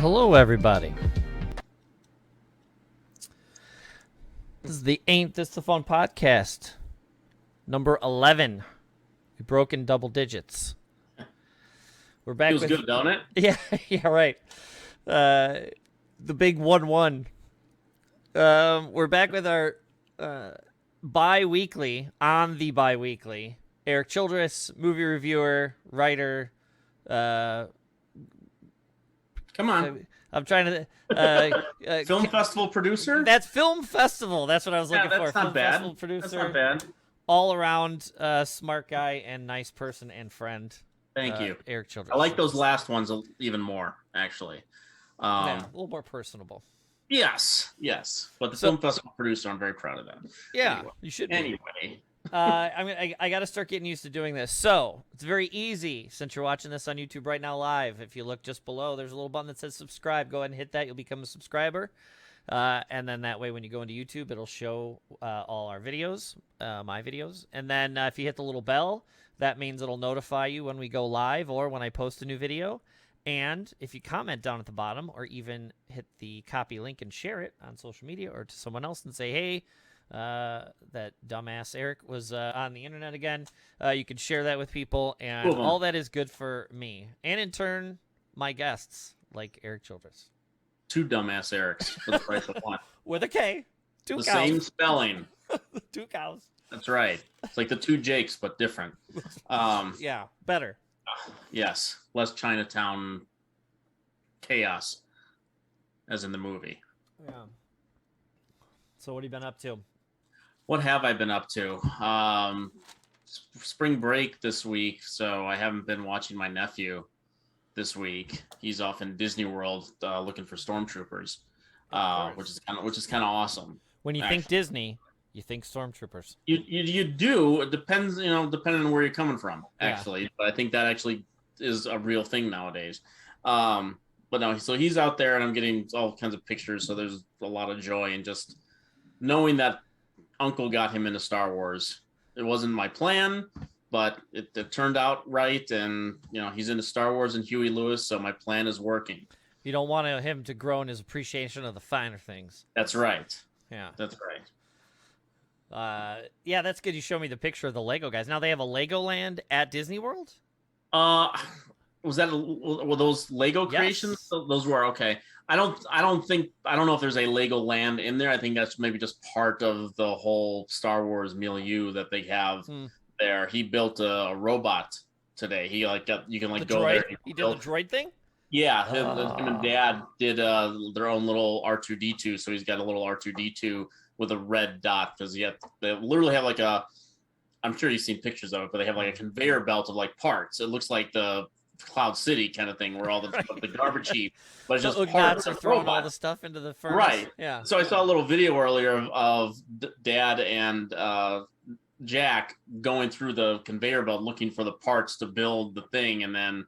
Hello, everybody. This is the Ain't This the Fun podcast, number 11. We broke in double digits. We're back. Feels good, don't it? Yeah, right. The big 1-1. We're back with our bi-weekly, Eric Childress, movie reviewer, writer. Come on. I'm trying to... Film festival producer? That's film festival. That's what I was looking for. That's not Film bad. Festival producer. That's not bad. All around smart guy and nice person and friend. Thank you. Eric Childress. I like those last ones even more, actually. Yeah, a little more personable. Yes. But the film festival producer, I'm very proud of that. Yeah, anyway. You should be. Anyway. I got to start getting used to doing this. So it's very easy since you're watching this on YouTube right now live. If you look just below, there's a little button that says subscribe. Go ahead and hit that. You'll become a subscriber. And then that way, when you go into YouTube, it'll show all our videos, my videos. And then if you hit the little bell, that means it'll notify you when we go live or when I post a new video. And if you comment down at the bottom or even hit the copy link and share it on social media or to someone else and say, hey, that dumbass Eric was on the internet again, you can share that with people. And all that is good for me. And in turn, my guests like Eric Childress. Two dumbass Erics for the price of one. With a K. Two the cows. Same spelling. Two cows. That's right. It's like the two Jakes, but different. Yeah, better. Yes. Less Chinatown chaos, as in the movie. Yeah. So what have you been up to? What have I been up to? Spring break this week, so I haven't been watching my nephew this week. He's off in Disney World looking for stormtroopers, which is kind of awesome. When you think Disney, you think stormtroopers. You do. It depends, depending on where you're coming from, actually. Yeah. But I think that actually is a real thing nowadays. But no, so he's out there, and I'm getting all kinds of pictures. So there's a lot of joy in just knowing that Uncle got him into Star Wars. It wasn't my plan, but it turned out right, and he's into Star Wars and Huey Lewis, so my plan is working. You don't want him to grow in his appreciation of the finer things. That's right. Yeah, that's right. Yeah, that's good. You showed me the picture of the Lego guys. Now they have a Legoland at Disney World. Were those Lego creations? Yes. Those were okay. I don't know if there's a Lego Land in there. I think that's maybe just part of the whole Star Wars milieu that they have there. He built a robot today. He you can go droid? there. He did the droid thing? Yeah, him and Dad did their own little R2-D2. So he's got a little R2-D2 with a red dot because they literally have I'm sure you've seen pictures of it, but they have a conveyor belt of parts. It looks like the Cloud City kind of thing where all the garbage heap, but it's just parts are throwing all the stuff into the furnace. Right. Yeah. So I saw a little video earlier of Dad and Jack going through the conveyor belt looking for the parts to build the thing, and then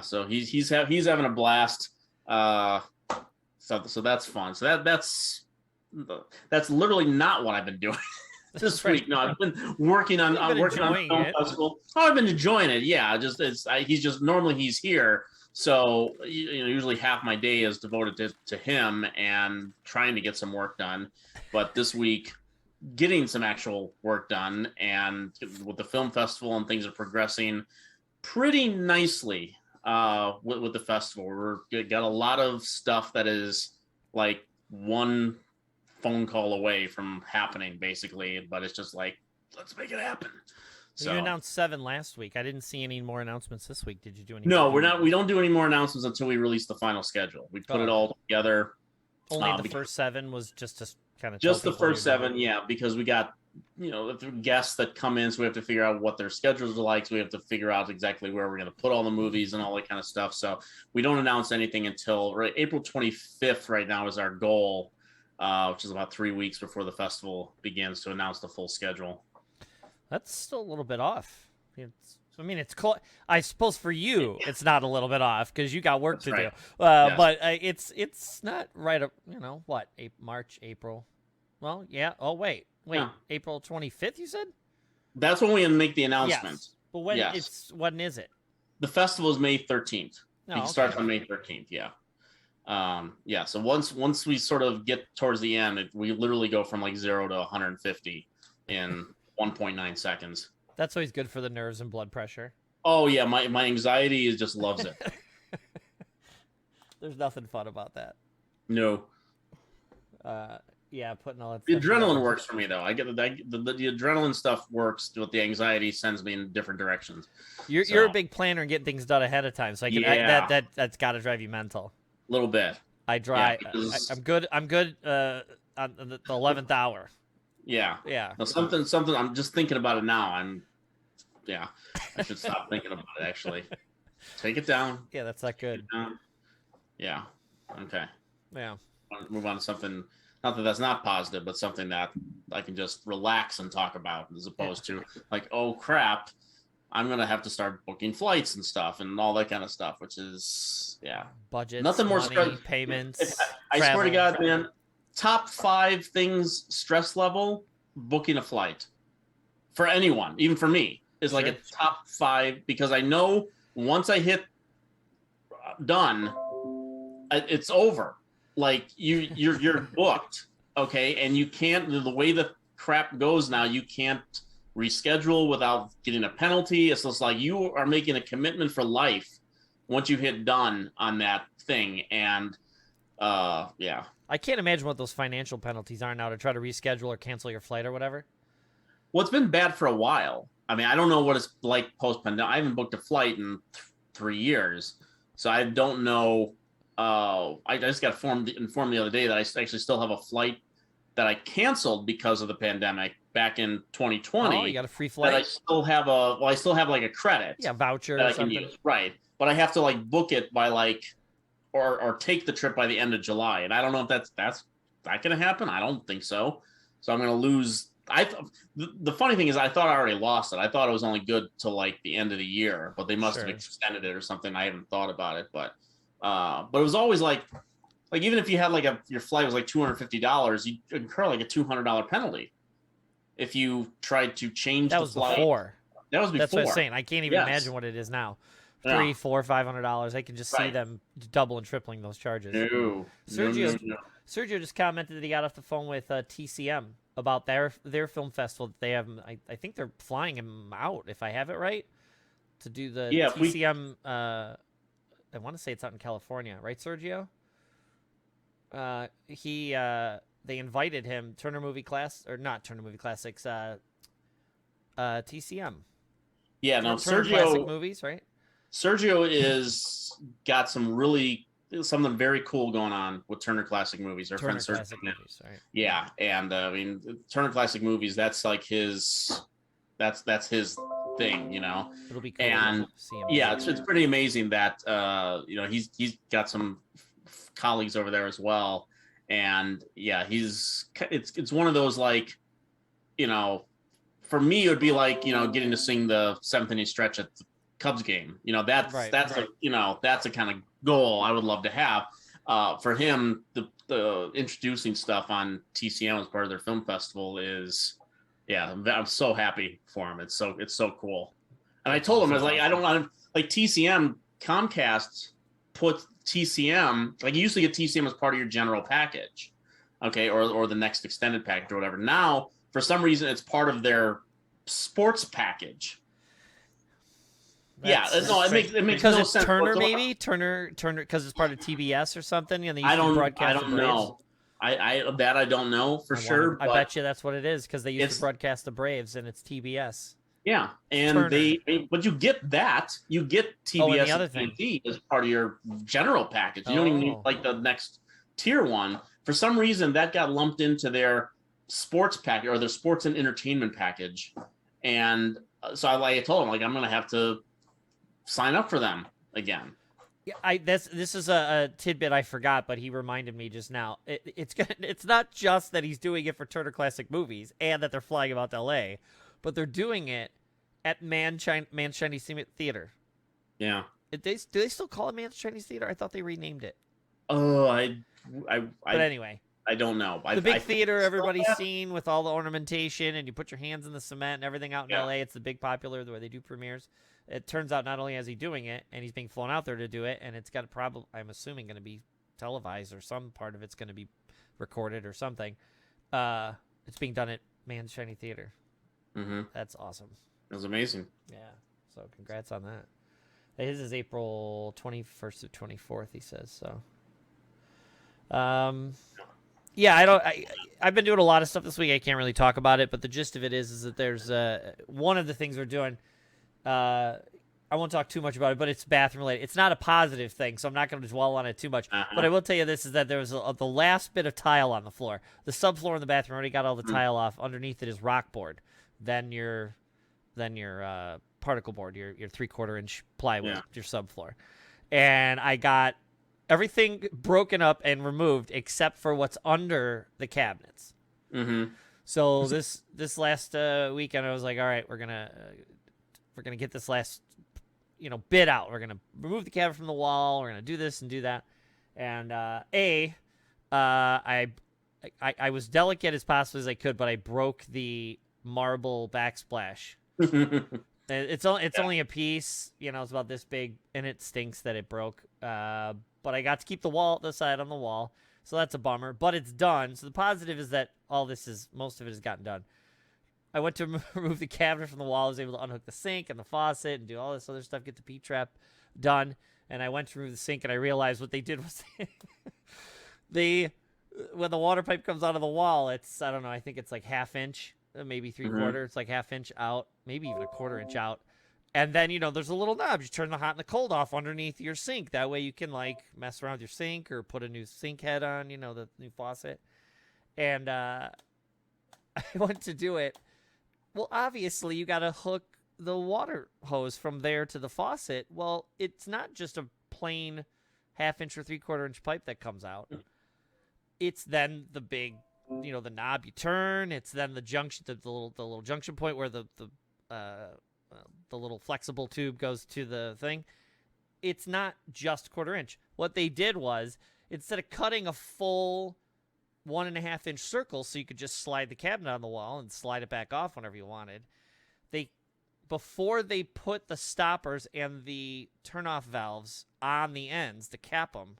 so he's having a blast. So that's fun. So that's literally not what I've been doing this week. No, I've been working on film festival. Oh, I've been enjoying it. Yeah, normally he's here, so usually half my day is devoted to him and trying to get some work done. But this week, getting some actual work done, and with the film festival and things are progressing pretty nicely with the festival. We've got a lot of stuff that is one phone call away from happening, basically, but it's just let's make it happen. So you announced 7 last week. I didn't see any more announcements this week. Did you do any? No, we don't do any more announcements until we release the final schedule. We put it all together. Only the first 7 was just to kind of just the first 7, because we got guests that come in, so we have to figure out what their schedules are like. So we have to figure out exactly where we're going to put all the movies and all that kind of stuff. So we don't announce anything until April 25th. Right now is our goal. Which is about 3 weeks before the festival begins to announce the full schedule. That's still a little bit off. It's close. I suppose for you, it's not a little bit off because you got work to do. But it's not right up. What? March, April. Well, yeah. Oh wait. Yeah. April 25th. You said. That's when we make the announcement. Yes. But when is it? The festival is May 13th. It starts on May 13th. Yeah. Yeah. So once we sort of get towards the end, we literally go from like 0 to 150 in 1.9 seconds. That's always good for the nerves and blood pressure. Oh yeah, my anxiety is just loves it. There's nothing fun about that. No. Yeah, putting all that The stuff adrenaline together. works for me though. I get the adrenaline stuff works, but the anxiety sends me in different directions. You're a big planner and getting things done ahead of time, so that's got to drive you mental. A little bit. I drive. Yeah, because... I'm good on the 11th hour. Yeah. Yeah. Now, something. I'm just thinking about it now. Yeah. I should stop thinking about it. Actually, take it down. Yeah, that's not good. Yeah. Okay. Yeah. Move on to something. Not that that's not positive, but something that I can just relax and talk about, as opposed to like, oh crap, I'm gonna have to start booking flights and stuff and all that kind of stuff, which is budgets, nothing more money, payments. I swear to God, man, top 5 things stress level: booking a flight for anyone, even for me, is like a top 5, because I know once I hit done, it's over. Like you're booked, okay, and you can't. The way the crap goes now, you can't reschedule without getting a penalty. It's just like you are making a commitment for life once you hit done on that thing, and yeah. I can't imagine what those financial penalties are now to try to reschedule or cancel your flight or whatever. Well, it's been bad for a while. I mean, I don't know what it's like post-pandemic. I haven't booked a flight in 3 years, so I don't know. I just got informed the other day that I actually still have a flight that I canceled because of the pandemic back in 2020. Oh, you got a free flight? That I still have like a credit. Yeah, voucher that or I can something. use. Right. But I have to like book it by like, or take the trip by the end of July. And I don't know if that's not going to happen. I don't think so. So I'm going to lose. The funny thing is I thought I already lost it. I thought it was only good till like the end of the year, but they must have extended it or something. I haven't thought about it, but it was always like even if you had like your flight was like $250, you incur like a $200 penalty if you tried to change the flight. Before. That was before. That's what I'm saying. I can't even imagine what it is now. $300, $400, $500. I can just see them double and tripling those charges. No. Sergio just commented that he got off the phone with TCM about their film festival that they have. I think they're flying him out, if I have it right, to do the TCM. I want to say it's out in California, right, Sergio? They invited him, Turner Movie Class, or not Turner Movie Classics, TCM. Yeah, no, Turner Sergio. Classic Movies, right? Sergio is got something very cool going on with Turner Classic Movies. Our Turner friend Classic Movies, right? Yeah, and I mean Turner Classic Movies. That's like his. That's his thing, you know. It'll be cool and to see him. Yeah, it's pretty amazing that he's got some colleagues over there as well, and yeah, it's one of those like, for me it would be like getting to sing the 7th inning stretch at the Cubs game. That's a kind of goal I would love to have. For him, the introducing stuff on TCM as part of their film festival is. Yeah, I'm so happy for him. It's so cool. And I told him, I was like, I don't want like TCM. Comcast put TCM, like you used to get TCM as part of your general package, okay, or the next extended package or whatever. Now, for some reason, it's part of their sports package. It makes because no it's sense Turner, whatsoever. maybe Turner because it's part of TBS or something, and they used I to broadcast. I don't know. I don't know for sure. I bet you that's what it is because they used to broadcast the Braves and it's TBS. Yeah, and but you get TBS and the other and TNT as part of your general package. You don't even need like the next tier one. For some reason, that got lumped into their sports package or their sports and entertainment package, and so I told him like I'm gonna have to sign up for them again. Yeah, this is a tidbit I forgot, but he reminded me just now. It's not just that he's doing it for Turner Classic Movies and that they're flying him out to LA, but they're doing it at Man's Chinese Theater. Yeah. Do they still call it Man's Chinese Theater? I thought they renamed it. Oh, But anyway, I don't know. The big theater everybody's seen with all the ornamentation, and you put your hands in the cement and everything out in LA. It's the big popular where they do premieres. It turns out not only is he doing it, and he's being flown out there to do it, and it's got a problem. I'm assuming going to be televised, or some part of it's going to be recorded or something. It's being done at Man's Shiny Theater. Mm-hmm. That's awesome. That was amazing. Yeah. So congrats on that. His is April 21st to 24th, he says. So, yeah, I've been doing a lot of stuff this week. I can't really talk about it, but the gist of it is that there's one of the things we're doing. I won't talk too much about it, but it's bathroom related. It's not a positive thing, so I'm not going to dwell on it too much. But I will tell you this, is that there was the last bit of tile on the floor. The subfloor in the bathroom already got all the tile off. Underneath it is rock board. Then your particle board, your 3/4 inch plywood, your subfloor. And I got everything broken up and removed except for what's under the cabinets. Mm-hmm. So this last weekend, I was like, all right, we're gonna get this last bit out. We're gonna remove the cabinet from the wall. We're gonna do this and do that. And I was delicate as possibly as I could, but I broke the marble backsplash. It's only a piece, it's about this big, and it stinks that it broke. But I got to keep the side on the wall, so that's a bummer. But it's done. So the positive is that most of it has gotten done. I went to remove the cabinet from the wall. I was able to unhook the sink and the faucet and do all this other stuff, get the P-trap done. And I went to remove the sink, and I realized what they did was when the water pipe comes out of the wall, it's, I don't know, I think it's like 1/2 inch, maybe 3/4. It's like 1/2 inch out, maybe even 1/4 inch out. And then, there's a little knob. You turn the hot and the cold off underneath your sink. That way you can, mess around with your sink or put a new sink head on, the new faucet. And I went to do it. Well, obviously, you got to hook the water hose from there to the faucet. Well, it's not just a plain 1/2 inch or 3/4 inch pipe that comes out. It's then the big, the knob you turn. It's then the junction, the little junction point where the little flexible tube goes to the thing. It's not just 1/4 inch. What they did was, instead of cutting a full 1.5 inch circle so you could just slide the cabinet on the wall and slide it back off whenever you wanted, before they put the stoppers and the turnoff valves on the ends to cap them,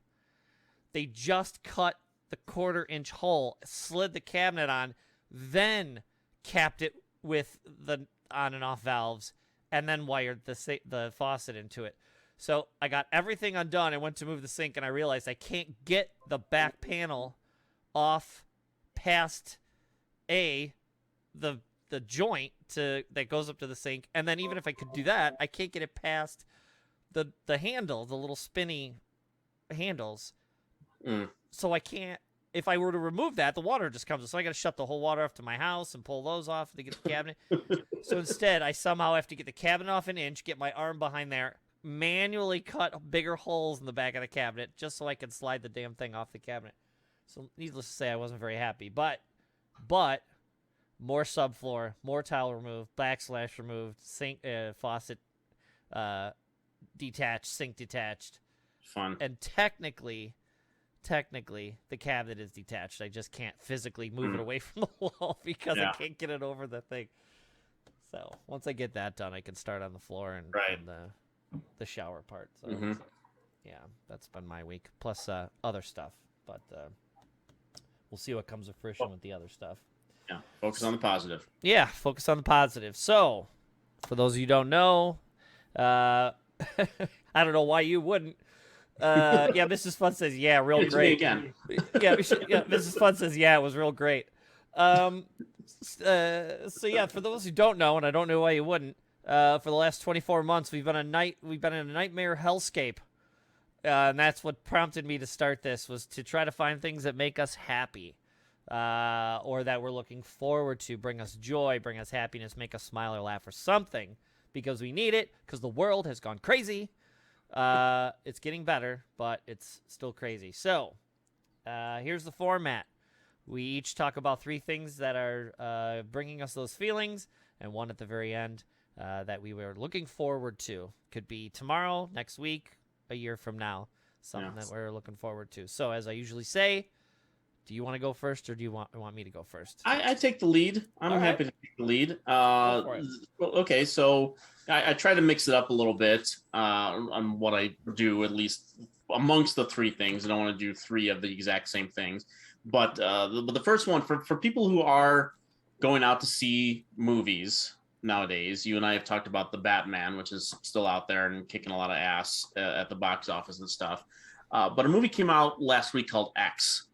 they just cut the 1/4 inch hole, slid the cabinet on, then capped it with the on and off valves, and then wired the faucet into it. So I got everything undone. I went to move the sink, and I realized I can't get the back panel off past the joint that goes up to the sink, and then even if I could do that, I can't get it past the handle, the little spinny handles. So I can't. If I were to remove that, the water just comes. So I got to shut the whole water off to my house and pull those off to get the cabinet. So instead, I somehow have to get the cabinet off an inch, get my arm behind there, manually cut bigger holes in the back of the cabinet just so I can slide the damn thing off the cabinet. So needless to say, I wasn't very happy. But more subfloor, more tile removed, backslash removed, sink, faucet detached, sink detached. Fun. And technically, the cabinet is detached. I just can't physically move it away from the wall because I can't get it over the thing. So once I get that done, I can start on the floor and the shower part. So yeah, that's been my week. Plus other stuff, but we'll see what comes to fruition with the other stuff. Yeah, focus on the positive. Yeah, focus on the positive. So, for those of you who don't know, I don't know why you wouldn't. Yeah, Mrs. Fun says, yeah, real it's great. Me again. Yeah, Mrs. Fun says, yeah, it was real great. So yeah, for those who don't know, and I don't know why you wouldn't, for the last 24 months, we've been in a nightmare hellscape. And that's what prompted me to start this, was to try to find things that make us happy. Or that we're looking forward to, bring us joy, bring us happiness, make us smile or laugh or something, because we need it, because the world has gone crazy. It's getting better, but it's still crazy. So, here's the format. We each talk about 3 things that are bringing us those feelings, and one at the very end that we were looking forward to. Could be tomorrow, next week, a year from now, something that we're looking forward to. So, as I usually say, do you want to go first, or do you want me to go first? I take the lead. I'm happy to take the lead. Okay, so I try to mix it up a little bit on what I do, at least amongst the three things. I don't want to do three of the exact same things, but the first one for people who are going out to see movies nowadays. You and I have talked about the Batman, which is still out there and kicking a lot of ass at the box office and stuff. But a movie came out last week called X,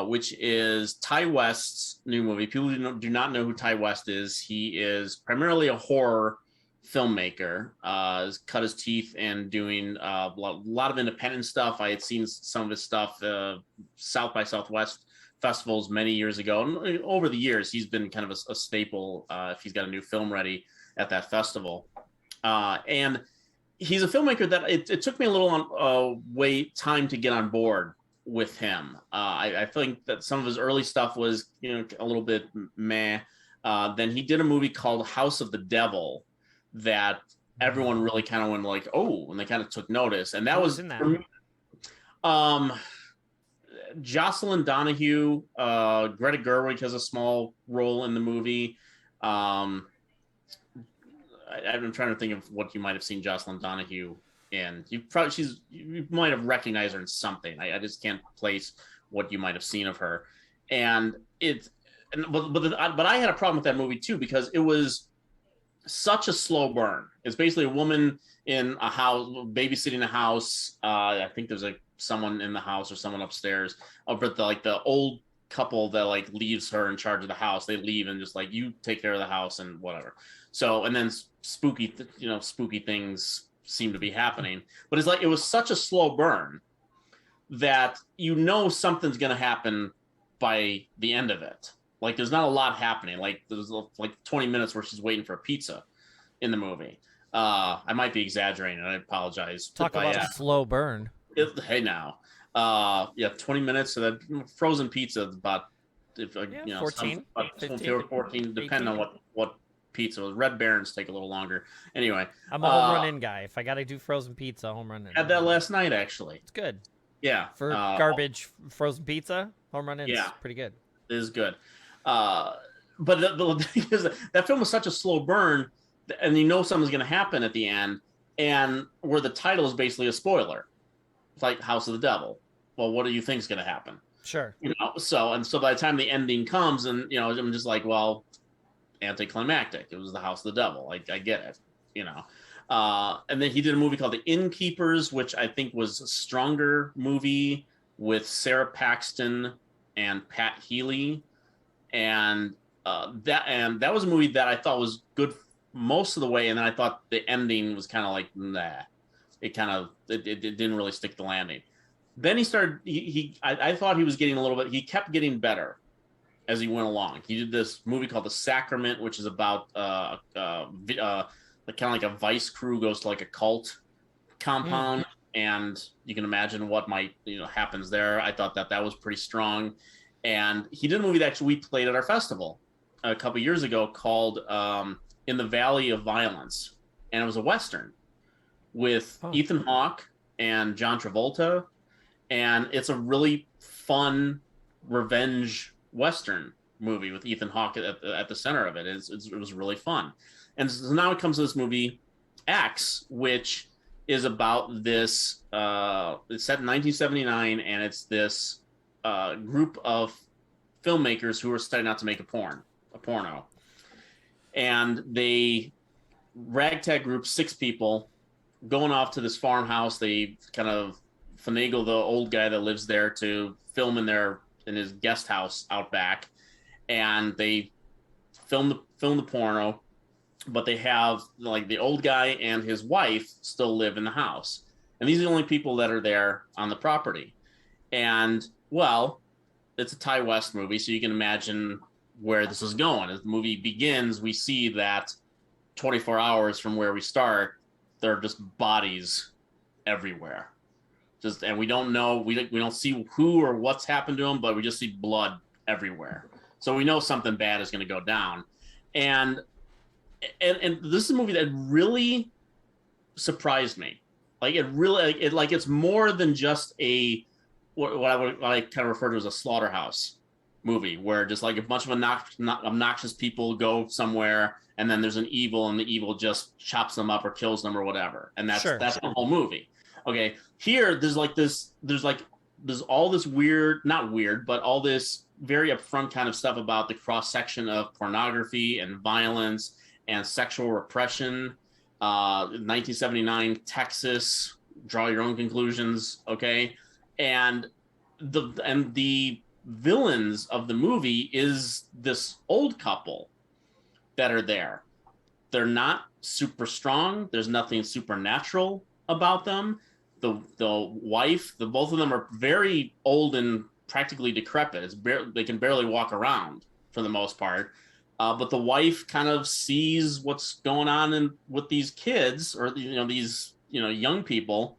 which is Ty West's new movie. People do not know who Ty West is. He is primarily a horror filmmaker. Has cut his teeth in doing a lot of independent stuff. I had seen some of his stuff, South by Southwest festivals many years ago. And over the years, he's been kind of a staple if he's got a new film ready at that festival. And he's a filmmaker that it took me a little time to get on board with him. I think that some of his early stuff was, a little bit meh. Then he did a movie called House of the Devil that everyone really kind of went like, oh, and they kind of took notice. And that was in that. Jocelyn Donahue, Greta Gerwig has a small role in the movie. I'm trying to think of what you might have seen Jocelyn Donahue in. You might have recognized her in something. I just can't place what you might have seen of her. And but I had a problem with that movie too, because it was such a slow burn. It's basically a woman in a house, babysitting a house. I think there's someone in the house or someone upstairs. But the old couple that leaves her in charge of the house, they leave and just you take care of the house and whatever. So, and then spooky things seem to be happening. But it was such a slow burn that something's going to happen by the end of it. There's not a lot happening. There's 20 minutes where she's waiting for a pizza in the movie. I might be exaggerating, and I apologize. Talk about a slow burn. Hey now. 20 minutes. So that frozen pizza is about 14, 15, 14, depending on what pizza was. Red Barons take a little longer. Anyway, I'm a home run in guy. If I got to do frozen pizza, home run in. Had that last night, actually. It's good. Yeah. For garbage frozen pizza, home run in is pretty good. It is good. But the thing is that film was such a slow burn, and something's going to happen at the end, and where the title is basically a spoiler. It's like House of the Devil. Well, what do you think is going to happen? Sure. So by the time the ending comes, and I'm just well, anticlimactic. It was the House of the Devil. I get it. And then he did a movie called The Innkeepers, which I think was a stronger movie with Sarah Paxton and Pat Healy, and that was a movie that I thought was good most of the way, and then I thought the ending was kind of nah. It didn't really stick the landing. Then he started. I thought he was getting a little bit. He kept getting better as he went along. He did this movie called The Sacrament, which is about kind of like a vice crew goes to a cult compound, and you can imagine what might happens there. I thought that was pretty strong. And he did a movie that actually we played at our festival a couple years ago called In the Valley of Violence, and it was a Western with Ethan Hawke and John Travolta, and it's a really fun revenge Western movie with Ethan Hawke at the center of it. It was really fun. And so now it comes to this movie, X, which is about this, it's set in 1979, and it's this group of filmmakers who are starting out to make a porno. And they ragtag group, 6 people, going off to this farmhouse. They kind of finagle the old guy that lives there to film in his guest house out back, and they film the porno, but they have the old guy and his wife still live in the house, and these are the only people that are there on the property. And well, it's a Ty West movie, so you can imagine where this is going. As the movie begins, we see that 24 hours from where we start, there are just bodies everywhere. And we don't know, we don't see who or what's happened to them, but we just see blood everywhere. So we know something bad is going to go down. And this is a movie that really surprised me. It's more than just what I kind of refer to as a slaughterhouse movie, where just a bunch of obnoxious people go somewhere, and then there's an evil, and the evil just chops them up or kills them or whatever. And that's the whole movie. Okay, here there's all this weird, not weird, but all this very upfront kind of stuff about the cross section of pornography and violence and sexual repression. 1979 Texas. Draw your own conclusions, okay? And the villains of the movie is this old couple that are there. They're not super strong. There's nothing supernatural about them. The wife, both of them are very old and practically decrepit. They can barely walk around for the most part. But the wife kind of sees what's going on with these kids, or these young people,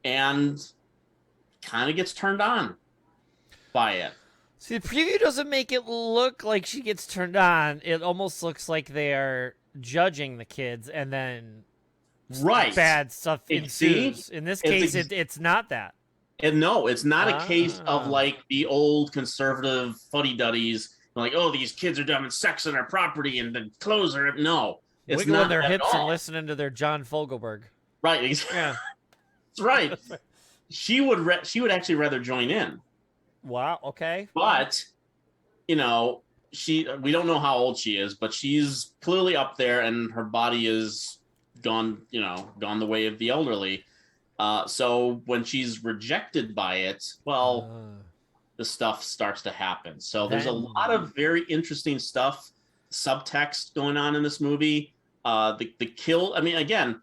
and kind of gets turned on by it. See, the preview doesn't make it look like she gets turned on. It almost looks like they are judging the kids, and then bad stuff ensues. In this case, it's not that. And no, it's not a case of like the old conservative fuddy-duddies, like, oh, these kids are having sex on our property and the clothes are... No. It's wiggling not their hips and listening to their John Fogelberg. Right. Yeah. That's right. She would actually rather join in. Wow. Okay. But, we don't know how old she is, but she's clearly up there and her body is gone the way of the elderly. So when she's rejected by it, the stuff starts to happen. So there's a lot of very interesting stuff, subtext going on in this movie. The kill, I mean, again,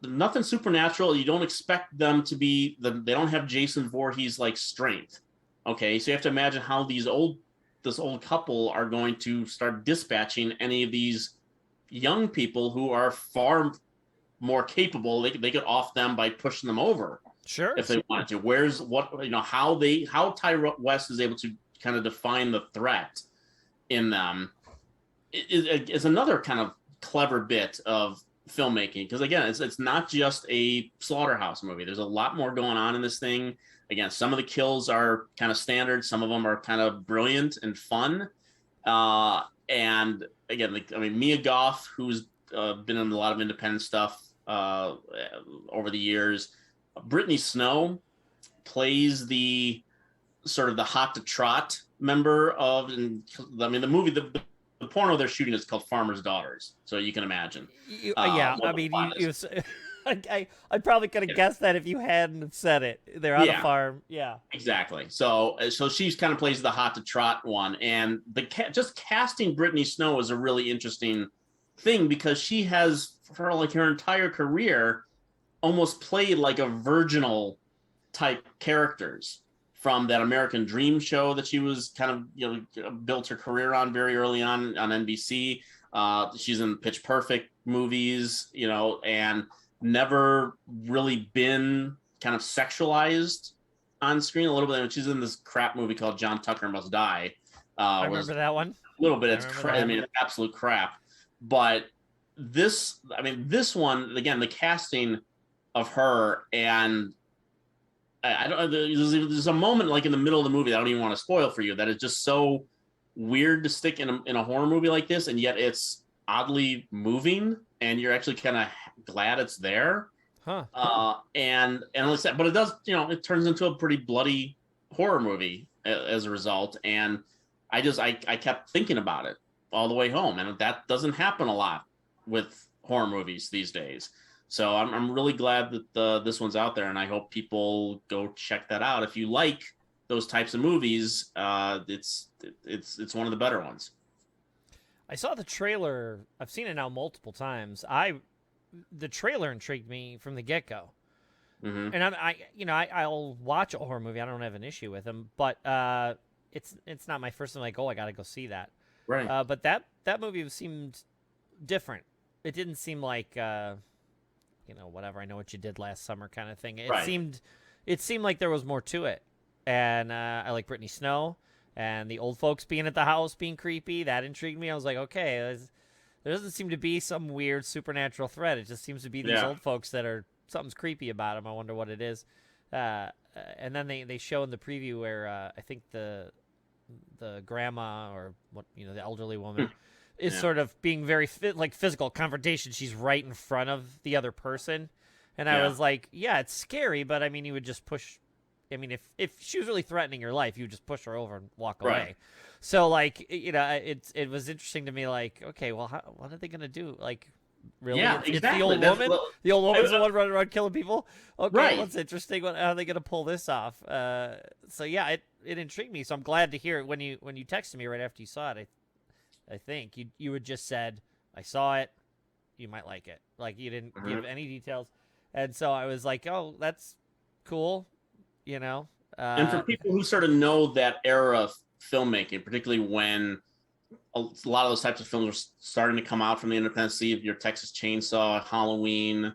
nothing supernatural. You don't expect them to be, they don't have Jason Voorhees like strength. Okay, so you have to imagine how this old couple are going to start dispatching any of these young people who are far more capable. They could off them by pushing them over. Sure. If they wanted to. How Ty West is able to kind of define the threat in them is another kind of clever bit of filmmaking, because again, it's not just a slaughterhouse movie. There's a lot more going on in this thing. Again, some of the kills are kind of standard, some of them are kind of brilliant and fun. And again, Mia Goth, who's been in a lot of independent stuff over the years. Brittany Snow plays the sort of the hot to trot member of, the movie, the porno they're shooting is called Farmer's Daughters, so you can imagine. I probably could have guessed that if you hadn't said it. They're on a farm. Yeah, exactly. So she's kind of plays the hot to trot one, and just casting Brittany Snow is a really interesting thing, because she has, for like her entire career, almost played like a virginal type characters, from that American Dream show that she was kind of built her career on very early on NBC. She's in Pitch Perfect movies, and never really been kind of sexualized on screen. A little bit. She's in this crap movie called John Tucker Must Die. I remember that one. A little bit. It's it's absolute crap. But this one, again, the casting of her, and I don't. There's a moment like in the middle of the movie that I don't even want to spoil for you, that is just so weird to stick in a horror movie like this, and yet it's oddly moving, and you're actually kind of glad it's there. Huh. And like that, but it does, it turns into a pretty bloody horror movie as a result. And I kept thinking about it all the way home, and that doesn't happen a lot with horror movies these days. So I'm really glad that this one's out there, and I hope people go check that out. If you like those types of movies, it's one of the better ones. I saw the trailer. I've seen it now multiple times. The trailer intrigued me from the get-go. Mm-hmm. And I'll watch a horror movie. I don't have an issue with them, but it's not my first thing. Like, oh, I got to go see that. Right. But that movie seemed different. It didn't seem like whatever, I know what you did last summer kind of thing. It seemed like there was more to it. And I like Brittany Snow, and the old folks being at the house being creepy. That intrigued me. I was like, okay, there doesn't seem to be some weird supernatural threat. It just seems to be these old folks that are, something's creepy about them. I wonder what it is. And then they show in the preview where I think the grandma, or the elderly woman is sort of being very physical confrontation. She's right in front of the other person, And I was like, yeah, it's scary, but I mean, you would just push. I mean, if she was really threatening your life, you would just push her over and walk away. So like, it was interesting to me. Like, okay, well, what are they gonna do? Like, really? Yeah, It's exactly. the old woman. The old woman's the one running around killing people. Okay, Right. what's interesting? How are they gonna pull this off? So yeah, it intrigued me. So I'm glad to hear it when you texted me right after you saw it. I think you had just said, I saw it. You might like it. Like, you didn't give any details, and so I was like, oh, that's cool. And for people who sort of know that era of filmmaking, particularly when a lot of those types of films were starting to come out from the independent scene, your Texas Chainsaw, Halloween,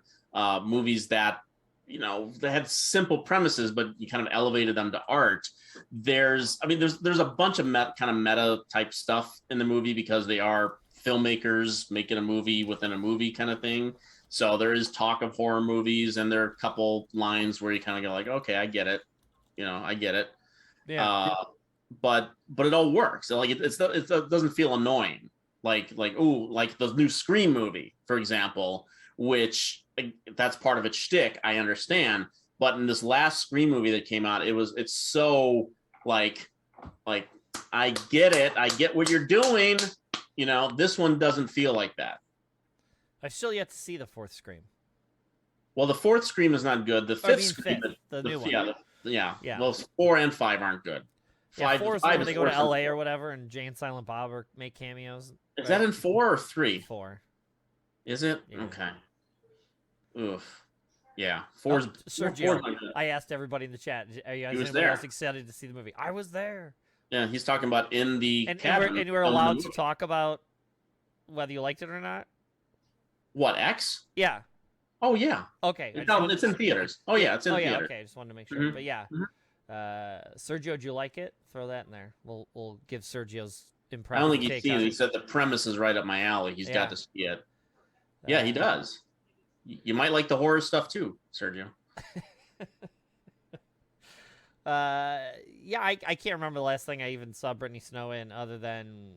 movies that, they had simple premises, but you kind of elevated them to art. There's a bunch of kind of meta type stuff in the movie because they are filmmakers making a movie within a movie kind of thing. So there is talk of horror movies, and there are a couple lines where you kind of go like, okay, I get it. I get it. Yeah. But it all works. Like it doesn't feel annoying. Like the new Scream movie, for example, which that's part of its shtick. I understand. But in this last Scream movie that came out, it's so like I get it. I get what you're doing. This one doesn't feel like that. I've still yet to see the fourth Scream. Well, the fourth Scream is not good. The fifth Scream, the new one. Yeah. Well, 4 and 5 aren't good. 4 is when they go to LA or whatever, and Jay and Silent Bob make cameos. Is that in 4 or 3? 4. Is it? Yeah. Okay. Oof. Yeah. 4's Sergio. I asked everybody in the chat. Are you guys else excited to see the movie? I was there. Yeah, he's talking about in the cabin. And we're allowed to talk about whether you liked it or not. What, X? Yeah. Oh yeah. Okay. It's in theaters. Oh yeah, it's in theaters. Okay. I just wanted to make sure. But yeah, Sergio, do you like it? Throw that in there. We'll give Sergio's impression. I don't think he's seen it. He said the premise is right up my alley. He's got to see it. Yeah, he does. You might like the horror stuff too, Sergio. Yeah, I can't remember the last thing I even saw Brittany Snow in other than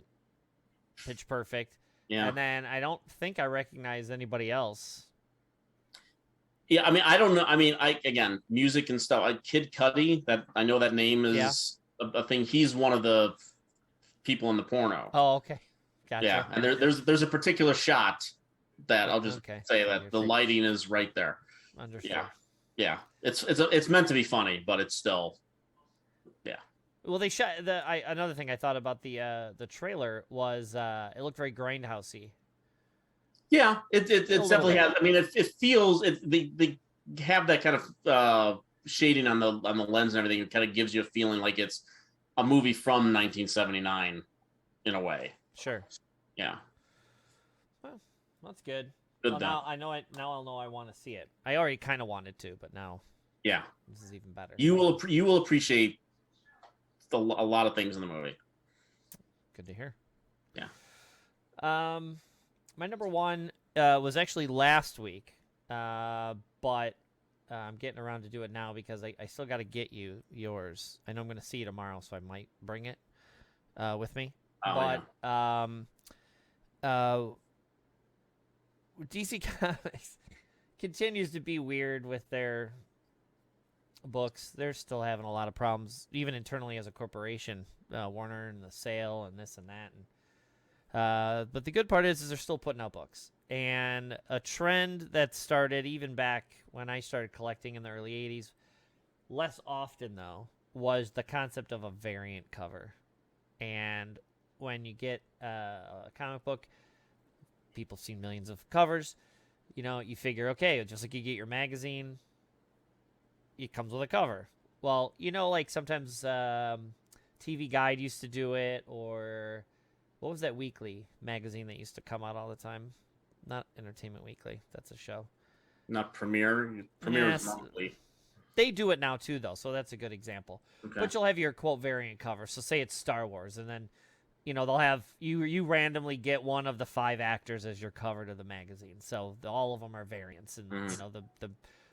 Pitch Perfect. Yeah. And then I don't think I recognize anybody else. Yeah, I mean, I don't know. I mean, again, music and stuff. Like Kid Cudi, that I know that name is a thing. He's one of the people in the porno. Oh, okay. Gotcha. Yeah, and there's a particular shot that I'll just say that the lighting is right there. Understood. Yeah. It's meant to be funny, but it's still, yeah. Well, they shot another thing I thought about the trailer was it looked very grindhousey. Yeah, it definitely has. I mean, it feels they have that kind of shading on the lens and everything. It kind of gives you a feeling like it's a movie from 1979 in a way. Sure. Yeah. Well, that's good. Good. Now I'll know I want to see it. I already kind of wanted to, but now. Yeah. This is even better. You will appreciate a lot of things in the movie. Good to hear. Yeah. My number one was actually last week, but I'm getting around to do it now because I still got to get yours. I know I'm going to see you tomorrow, so I might bring it with me. DC Comics continues to be weird with their books. They're still having a lot of problems, even internally as a corporation. Warner and the sale and this and that. But the good part is they're still putting out books. And a trend that started even back when I started collecting in the early 80s, less often though, was the concept of a variant cover. And when you get a comic book, people have seen millions of covers. You figure, okay, just like you get your magazine, it comes with a cover. Well, like sometimes TV Guide used to do it, or what was that weekly magazine that used to come out all the time? Not Entertainment Weekly. That's a show. Not Premiere. Premiere is monthly. They do it now too, though, so that's a good example. Okay. But you'll have your quote variant cover. So say it's Star Wars, and then they'll have you randomly get one of the 5 actors as your cover to the magazine. So all of them are variants, and the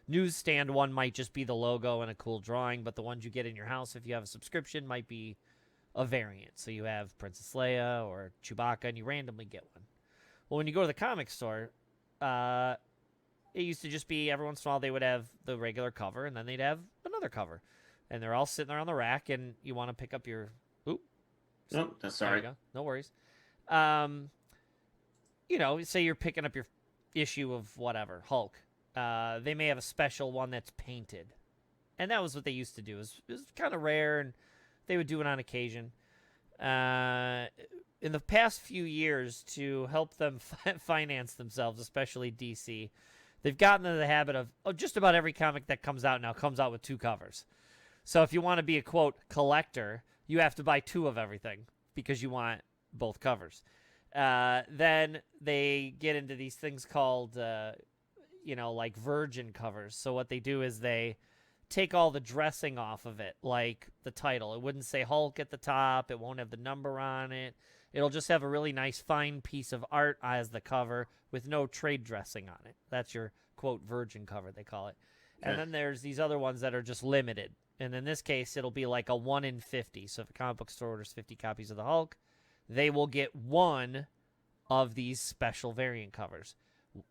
newsstand one might just be the logo and a cool drawing, but the ones you get in your house if you have a subscription might be a variant. So you have Princess Leia or Chewbacca, and you randomly get one. Well, when you go to the comic store, it used to just be every once in a while they would have the regular cover, and then they'd have another cover. And they're all sitting there on the rack, and you want to pick up your... Oop. Oh, that's sorry. No worries. Say you're picking up your issue of whatever, Hulk. They may have a special one that's painted. And that was what they used to do. It was kind of rare, and they would do it on occasion. In the past few years, to help them finance themselves, especially DC, they've gotten into the habit of just about every comic that comes out now comes out with 2 covers. So if you want to be a, quote, collector, you have to buy 2 of everything because you want both covers. Then they get into these things called, like virgin covers. So what they do is they take all the dressing off of it, like the title. It wouldn't say Hulk at the top. It won't have the number on it. It'll just have a really nice, fine piece of art as the cover with no trade dressing on it. That's your, quote, virgin cover, they call it. Okay. And then there's these other ones that are just limited. And in this case, it'll be like a 1 in 50. So if a comic book store orders 50 copies of the Hulk, they will get 1 of these special variant covers.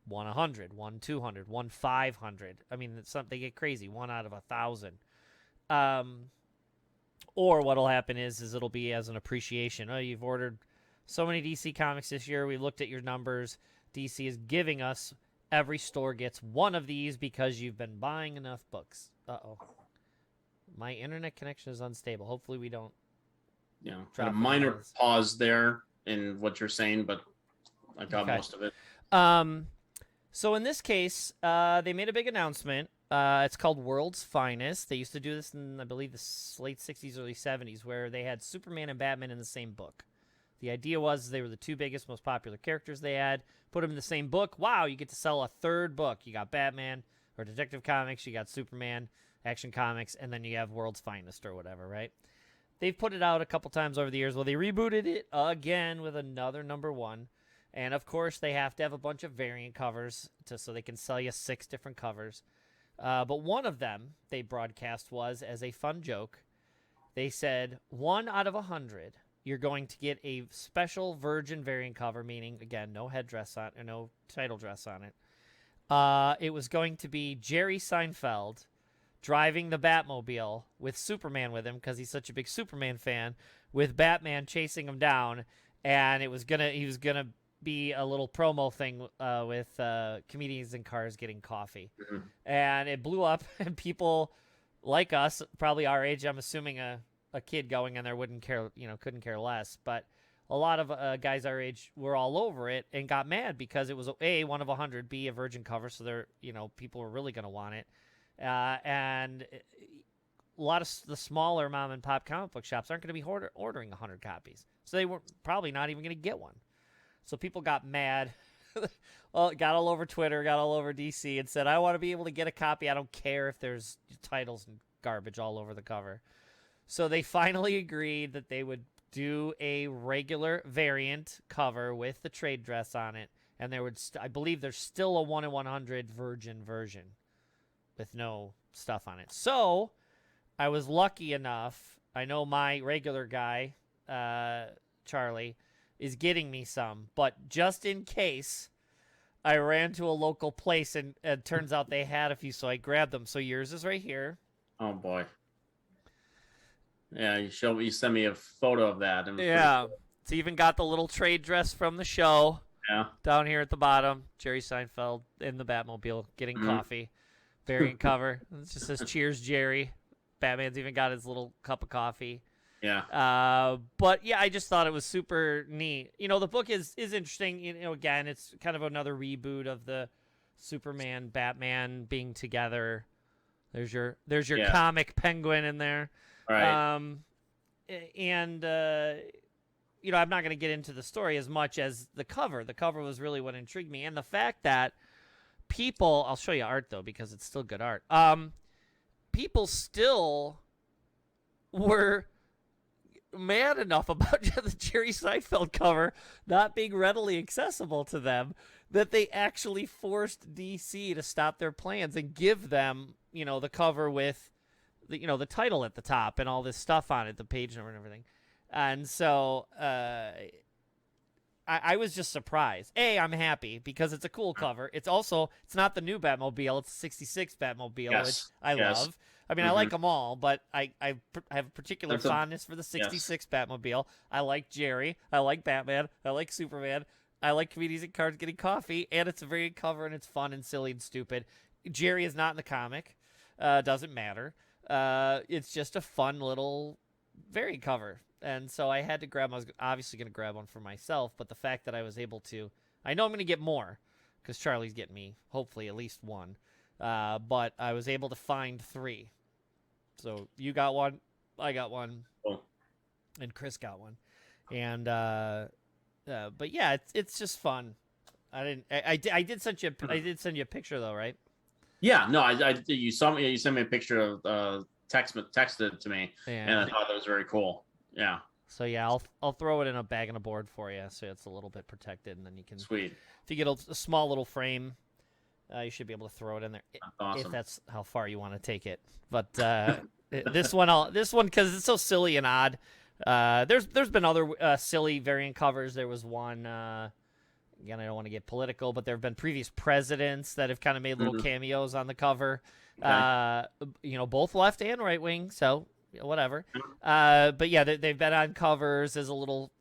1 100, 1 200, 1 500. I mean, they get crazy. 1 out of 1,000. Or what'll happen is it'll be as an appreciation. Oh, you've ordered so many DC comics this year. We looked at your numbers. DC is giving us, every store gets 1 of these because you've been buying enough books. Uh-oh. My internet connection is unstable. Hopefully we don't. Yeah, a minor pause there in what you're saying, but I got most of it. So in this case, they made a big announcement. It's called World's Finest. They used to do this in, I believe, the late 60s, early 70s, where they had Superman and Batman in the same book. The idea was they were the 2 biggest, most popular characters they had. Put them in the same book. Wow, you get to sell a 3rd book. You got Batman or Detective Comics. You got Superman, Action Comics, and then you have World's Finest or whatever, right? They've put it out a couple times over the years. Well, they rebooted it again with another #1. And, of course, they have to have a bunch of variant covers so they can sell you 6 different covers. But one of them they broadcast was, as a fun joke, they said 1 out of 100, you're going to get a special virgin variant cover, meaning, again, no headdress on or no title dress on it. It was going to be Jerry Seinfeld driving the Batmobile with Superman with him because he's such a big Superman fan, with Batman chasing him down, and he was gonna be a little promo thing with comedians in cars getting coffee. Mm-hmm. And it blew up, and people like us, probably our age, I'm assuming a kid going in there couldn't care less, but a lot of guys our age were all over it and got mad because it was A, 1 of 100, B, a virgin cover, so people were really going to want it. And a lot of the smaller mom and pop comic book shops aren't going to be ordering 100 copies, so they were probably not even going to get one. So people got mad, got all over Twitter, got all over DC, and said, I want to be able to get a copy. I don't care if there's titles and garbage all over the cover. So they finally agreed that they would do a regular variant cover with the trade dress on it. And there would, I believe there's still a 1 in 100 virgin version with no stuff on it. So I was lucky enough. I know my regular guy, Charlie, is getting me some, but just in case, I ran to a local place and it turns out they had a few, so I grabbed them. So yours is right here. Oh boy. Yeah, you sent me a photo of that. Yeah. It's even got the little trade dress from the show. Yeah. Down here at the bottom, Jerry Seinfeld in the Batmobile getting coffee. Variant cover. It just says cheers, Jerry. Batman's even got his little cup of coffee. Yeah. But yeah, I just thought it was super neat. The book is interesting. Again, it's kind of another reboot of the Superman, Batman being together. There's your comic Penguin in there. Right. I'm not going to get into the story as much as the cover. The cover was really what intrigued me, and the fact that I'll show you art though because it's still good art. People still were mad enough about the Jerry Seinfeld cover not being readily accessible to them that they actually forced DC to stop their plans and give them, the cover with the title at the top and all this stuff on it, the page number and everything. And so I was just surprised. I'm happy because it's a cool cover. It's not the new Batmobile. It's the 66 Batmobile, which I love. I mean, I like them all, but I have a particular fondness for the 66 Batmobile. I like Jerry. I like Batman. I like Superman. I like comedians and cards getting coffee, and it's a variant cover, and it's fun and silly and stupid. Jerry is not in the comic. Doesn't matter. It's just a fun little variant cover. And so I had to grab. I was obviously going to grab one for myself, but the fact that I was able to, I know I'm going to get more, because Charlie's getting me hopefully at least one. But I was able to find 3. So you got one, I got one, and Chris got one. And but yeah, it's just fun. I did send you a picture though, right? Yeah, no, you sent me a picture of texted to me, and I thought that was very cool. Yeah. So yeah, I'll throw it in a bag and a board for you, so it's a little bit protected, and then you can. Sweet. If you get a small little frame, you should be able to throw it in there. Awesome. If that's how far you want to take it. But this one because it's so silly and odd. There's been other silly variant covers. There was one. Again, I don't want to get political, but there have been previous presidents that have kind of made little cameos on the cover. Okay. Both left and right wing, so whatever. But yeah, they've been on covers as a little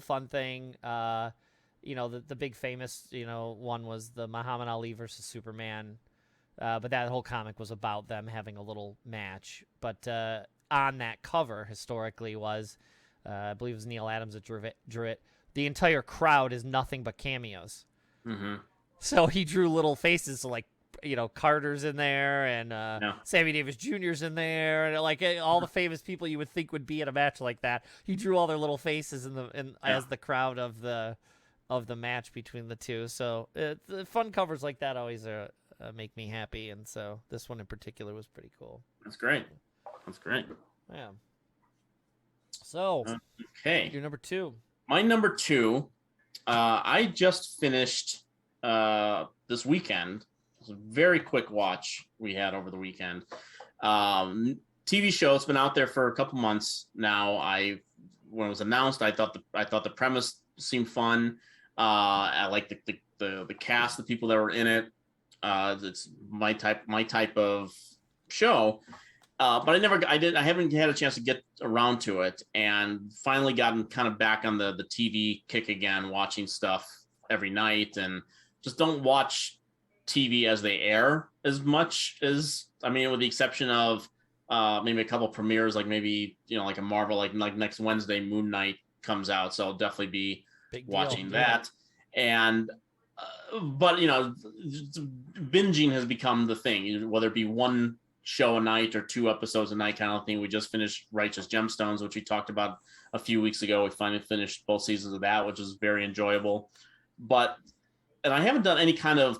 fun thing. The big famous, one was the Muhammad Ali versus Superman. But that whole comic was about them having a little match. But on that cover, historically, was, I believe it was Neil Adams that drew it. The entire crowd is nothing but cameos. Mm-hmm. So he drew little faces, so Carter's in there, and Sammy Davis Jr.'s in there, and all the famous people you would think would be at a match like that. He drew all their little faces as the crowd of the match between the two. So the fun covers like that always make me happy, and so this one in particular was pretty cool. That's great. Yeah. So okay, your number 2. My number 2, I just finished this weekend. It was a very quick watch we had over the weekend. TV show. It's been out there for a couple months now. When it was announced, I thought the premise seemed fun. I liked the cast, the people that were in it. It's my type of show. But I haven't had a chance to get around to it, and finally gotten kind of back on the TV kick again, watching stuff every night, and just don't watch TV as they air as much as, with the exception of maybe a couple premieres, like maybe, like a Marvel, like next Wednesday, Moon Knight comes out. So I'll definitely be watching that. And, but, binging has become the thing, whether it be one show a night or 2 episodes a night kind of thing. We just finished Righteous Gemstones, which we talked about a few weeks ago. We finally finished both seasons of that, which is very enjoyable. And I haven't done any kind of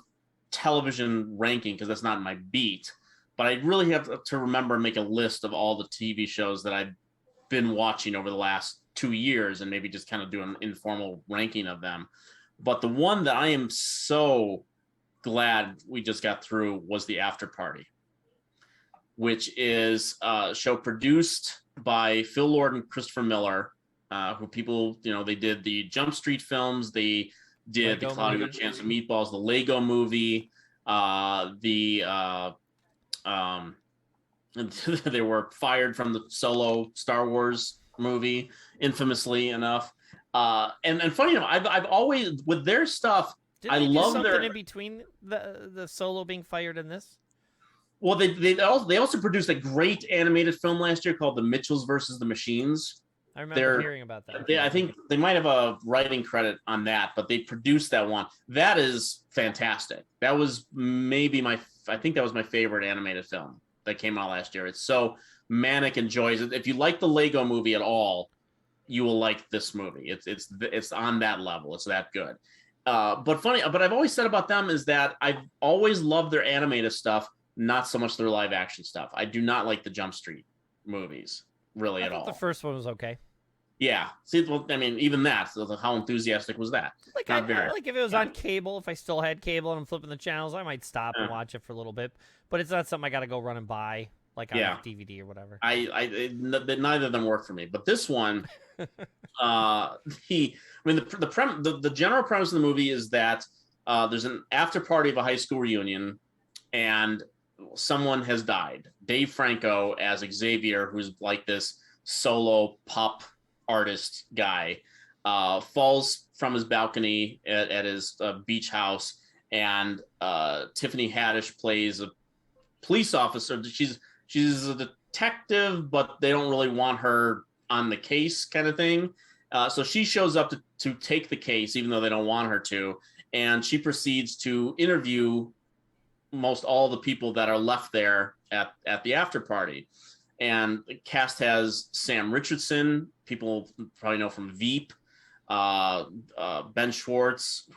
television ranking because that's not my beat, but I really have to remember and make a list of all the TV shows that I've been watching over the last 2 years, and maybe just kind of do an informal ranking of them. But the one that I am so glad we just got through was The After Party, which is a show produced by Phil Lord and Christopher Miller, who people, they did the Jump Street films, they did Lego the Cloudy with a Chance of Meatballs, the Lego movie, they were fired from the Solo Star Wars movie, infamously enough. And funny enough, I've always, with their stuff, I love something in between the Solo being fired and this. Well, they also produced a great animated film last year called The Mitchells versus the Machines. I remember hearing about that. I think they might have a writing credit on that, but they produced that one. That is fantastic. That was maybe I think that was my favorite animated film that came out last year. It's so manic and joyous. If you like the Lego movie at all, you will like this movie. It's on that level. It's that good. But I've always said about them is that I've always loved their animated stuff, not so much their live action stuff. I do not like the Jump Street movies really at all. The first one was okay. Yeah. See, well, even that. So how enthusiastic was that? Like if it was on cable, if I still had cable and I'm flipping the channels, I might stop and watch it for a little bit. But it's not something I got to go run and buy. like on DVD or whatever. Neither of them work for me, but this one, the general premise of the movie is that there's an after party of a high school reunion, and someone has died. Dave Franco as Xavier, who's like this solo pop artist guy, falls from his balcony at his beach house, and Tiffany Haddish plays a police officer. She's a detective, but they don't really want her on the case, kind of thing. So she shows up to take the case, even though they don't want her to, and she proceeds to interview most all the people that are left there at the after party. And the cast has Sam Richardson, people probably know from Veep, Ben Schwartz,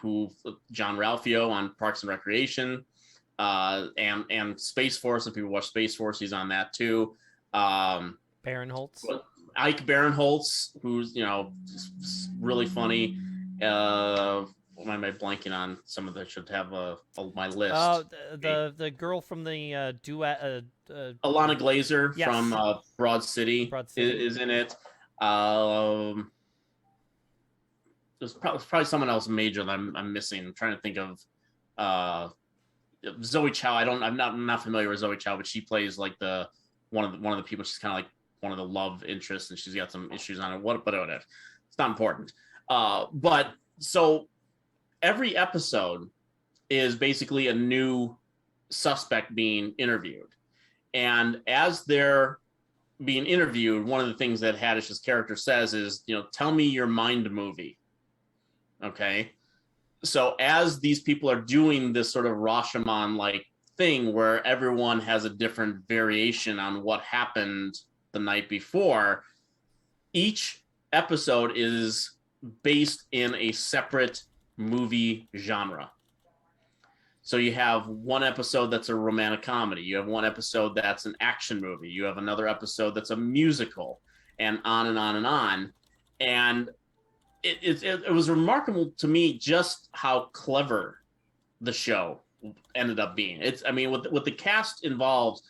John Ralphio on Parks and Recreation, and Space Force. If people watch Space Force, he's on that too. Barinholtz. Ike Barinholtz, who's really funny. What am I blanking on? Some of that should have my list. The girl from the duet. Alana Glazer, yes, from Broad City is in it. There's probably someone else major that I'm missing. I'm trying to think of Zoe Chow. I'm not familiar with Zoe Chow, but she plays like one of the people. She's kind of like one of the love interests, and she's got some issues on it. But whatever. It's not important. But so every episode is basically a new suspect being interviewed. And as they're being interviewed, one of the things that Haddish's character says is, tell me your mind movie. Okay. So as these people are doing this sort of Rashomon-like thing where everyone has a different variation on what happened the night before, each episode is based in a separate movie genre. So you have one episode that's a romantic comedy. You have one episode that's an action movie. You have another episode that's a musical, and on and on and on. And it was remarkable to me just how clever the show ended up being. With the cast involved,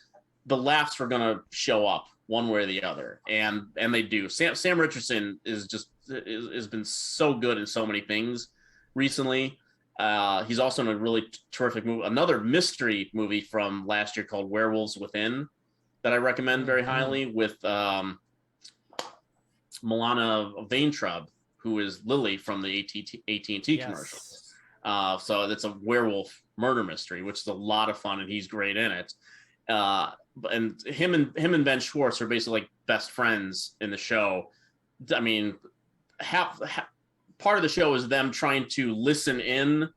the laughs were going to show up one way or the other, and they do. Sam Richardson has been so good in so many things recently. He's also in a really terrific movie, another mystery movie from last year called Werewolves Within, that I recommend very highly, with Milana Vaintrub, who is Lily from the AT&T commercial. So it's a werewolf murder mystery, which is a lot of fun, and he's great in it. And him and Ben Schwartz are basically like best friends in the show. I mean, part of the show is them trying to listen in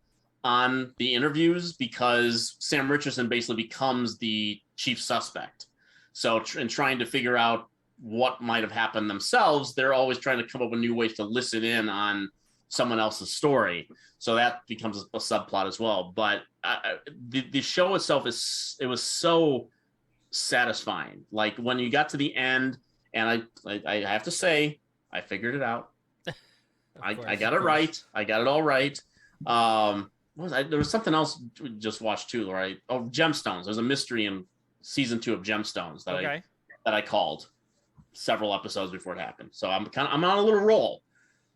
on the interviews, because Sam Richardson basically becomes the chief suspect. So in trying to figure out what might have happened themselves, they're always trying to come up with new ways to listen in on someone else's story. So that becomes a subplot as well. But the show itself it was so satisfying. Like when you got to the end, and I have to say, I figured it out. I got it right. I got it all right. There was something else we just watched too, right? Oh, Gemstones. There's a mystery in season 2 of Gemstones that I called several episodes before it happened. So I'm on a little roll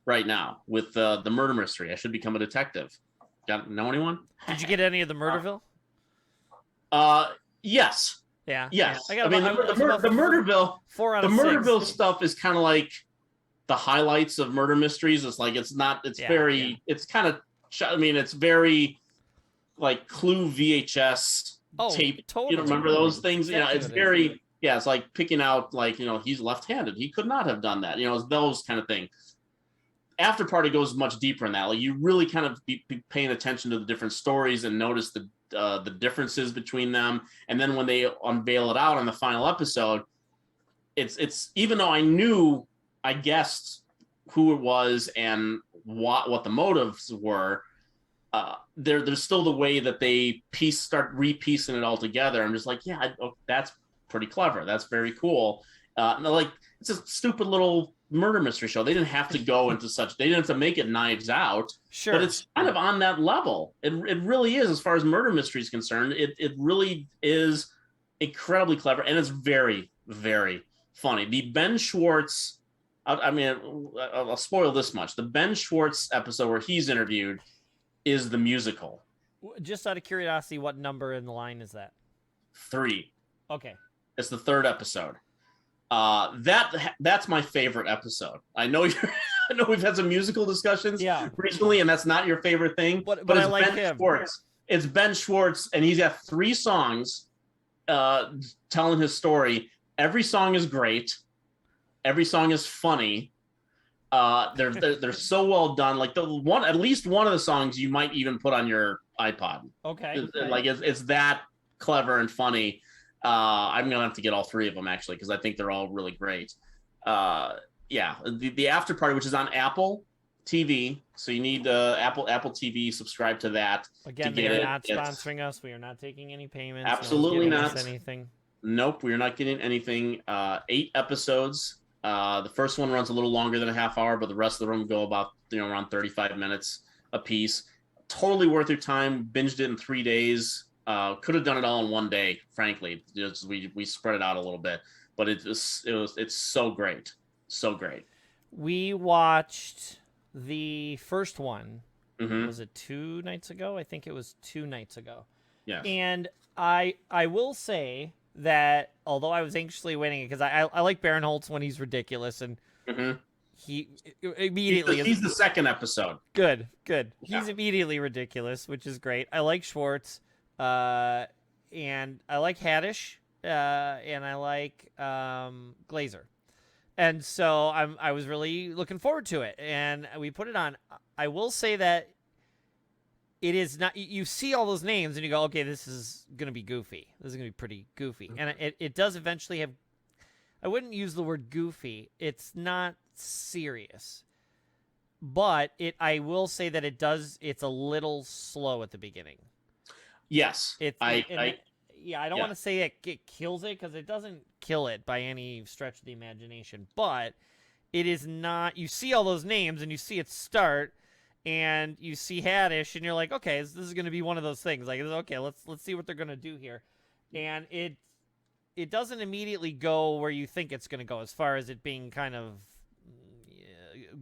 right now with the murder mystery. I should become a detective. Know anyone? Did you get any of the Murderville? Yes. Yeah. Yes. Yeah. The Murderville. 4 out of 6. The 6. Murderville stuff is kind of like the highlights of murder mysteries. It's like it's kind of, it's very like Clue VHS tape. Totally. You don't remember those things? It's very, is. It's like picking out, like, he's left-handed. He could not have done that. It's those kind of thing. After Party goes much deeper in that. Like, you really kind of be paying attention to the different stories and notice the differences between them. And then when they unveil it out on the final episode, it's even though I guessed who it was and what the motives were, there's still the way that they start repiecing it all together. I'm just like, that's pretty clever. That's very cool. It's a stupid little murder mystery show. They didn't have to go into they didn't have to make it Knives Out. Sure. But it's kind of on that level. It really is, as far as murder mystery is concerned. It really is incredibly clever, and it's very, very funny. The Ben Schwartz, I mean, I'll spoil this much. The Ben Schwartz episode where he's interviewed is the musical. Just out of curiosity, what number in the line is that? 3. Okay. It's the 3rd episode. That's my favorite episode. I know I know we've had some musical discussions recently, and that's not your favorite thing. But it's I like Ben him. Schwartz. It's Ben Schwartz, and he's got 3 songs telling his story. Every song is great. Every song is funny. They're so well done. Like at least one of the songs you might even put on your iPod. Okay. Like it's that clever and funny. I'm gonna have to get all 3 of them actually because I think they're all really great. The after party, which is on Apple TV, so you need Apple TV. Subscribe to that. Again, they are not sponsoring us. We are not taking any payments. Absolutely not. Anything. Nope, we are not getting anything. 8 episodes. The first one runs a little longer than a half hour, but the rest of them go about around 35 minutes a piece. Totally worth your time. Binged it in 3 days. Could have done it all in one day, frankly. Just we spread it out a little bit, but it's so great, so great. We watched the first one. Mm-hmm. Was it 2 nights ago? I think it was 2 nights ago. Yeah. And I will say that although I was anxiously waiting because I like Barinholtz when he's ridiculous and he immediately he's the second episode. Good. Yeah. He's immediately ridiculous, which is great. I like Schwartz. And I like Haddish, and I like Glazer, and so I was really looking forward to it, and we put it on. I will say that it is not. You see all those names, and you go, okay, this is gonna be goofy. This is gonna be pretty goofy, and it does eventually have. I wouldn't use the word goofy. It's not serious, but I will say that it does. It's a little slow at the beginning. Yes, I don't want to say it kills it because it doesn't kill it by any stretch of the imagination, but it is not. You see all those names and you see it start, and you see Haddish, and you're like, okay, this is going to be one of those things. Like, okay, let's see what they're going to do here, and it doesn't immediately go where you think it's going to go as far as it being kind of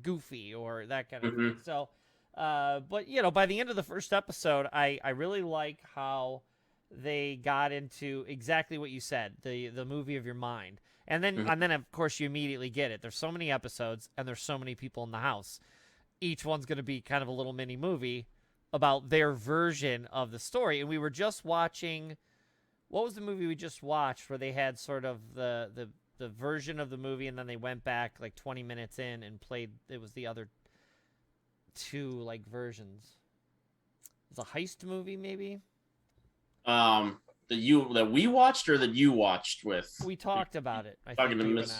goofy or that kind of thing. So. But by the end of the first episode, I really like how they got into exactly what you said, the movie of your mind. And then of course you immediately get it. There's so many episodes and there's so many people in the house. Each one's going to be kind of a little mini movie about their version of the story. And we were just watching, what was the movie we just watched where they had sort of the version of the movie and then they went back like 20 minutes in and played, it was the other 2 like versions. It's a heist movie, maybe. That we watched or that you watched with. We talked about it. I think you and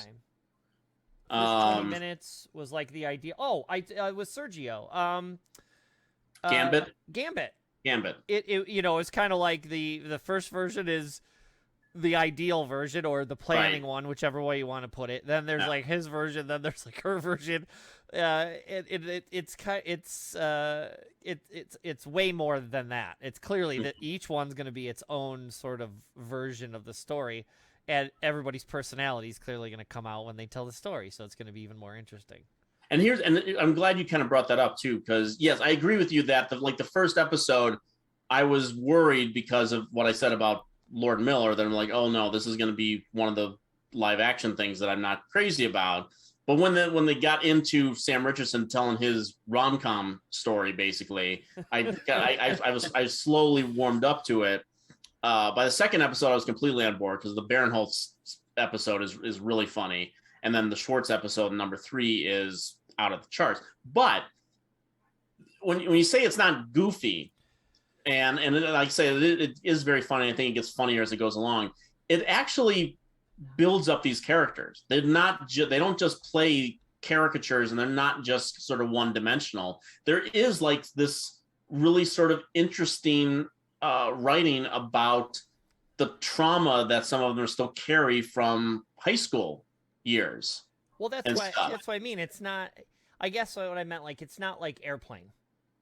I. 20 minutes was like the idea. Oh, I was Sergio. Gambit. It it's kind of like the first version is the ideal version or the planning one, whichever way you want to put it. Then there's like his version. Then there's like her version. It's way more than that. It's clearly that each one's going to be its own sort of version of the story, and everybody's personality is clearly going to come out when they tell the story. So it's going to be even more interesting. And I'm glad you kind of brought that up too, because yes, I agree with you that the first episode, I was worried because of what I said about Lord Miller. That I'm like, oh no, this is going to be one of the live action things that I'm not crazy about. But when they got into Sam Richardson telling his rom-com story, basically, I slowly warmed up to it. By the second episode, I was completely on board because the Barinholtz episode is really funny, and then the Schwartz episode number 3 is out of the charts. But when you say it's not goofy, and like I say, it is very funny. I think it gets funnier as it goes along. It actually builds up these characters. They don't just play caricatures, and they're not just sort of one-dimensional. There is like this really sort of interesting writing about the trauma that some of them still carry from high school years. Well, that's what I mean. It's not. I guess what I meant, like, it's not like Airplane.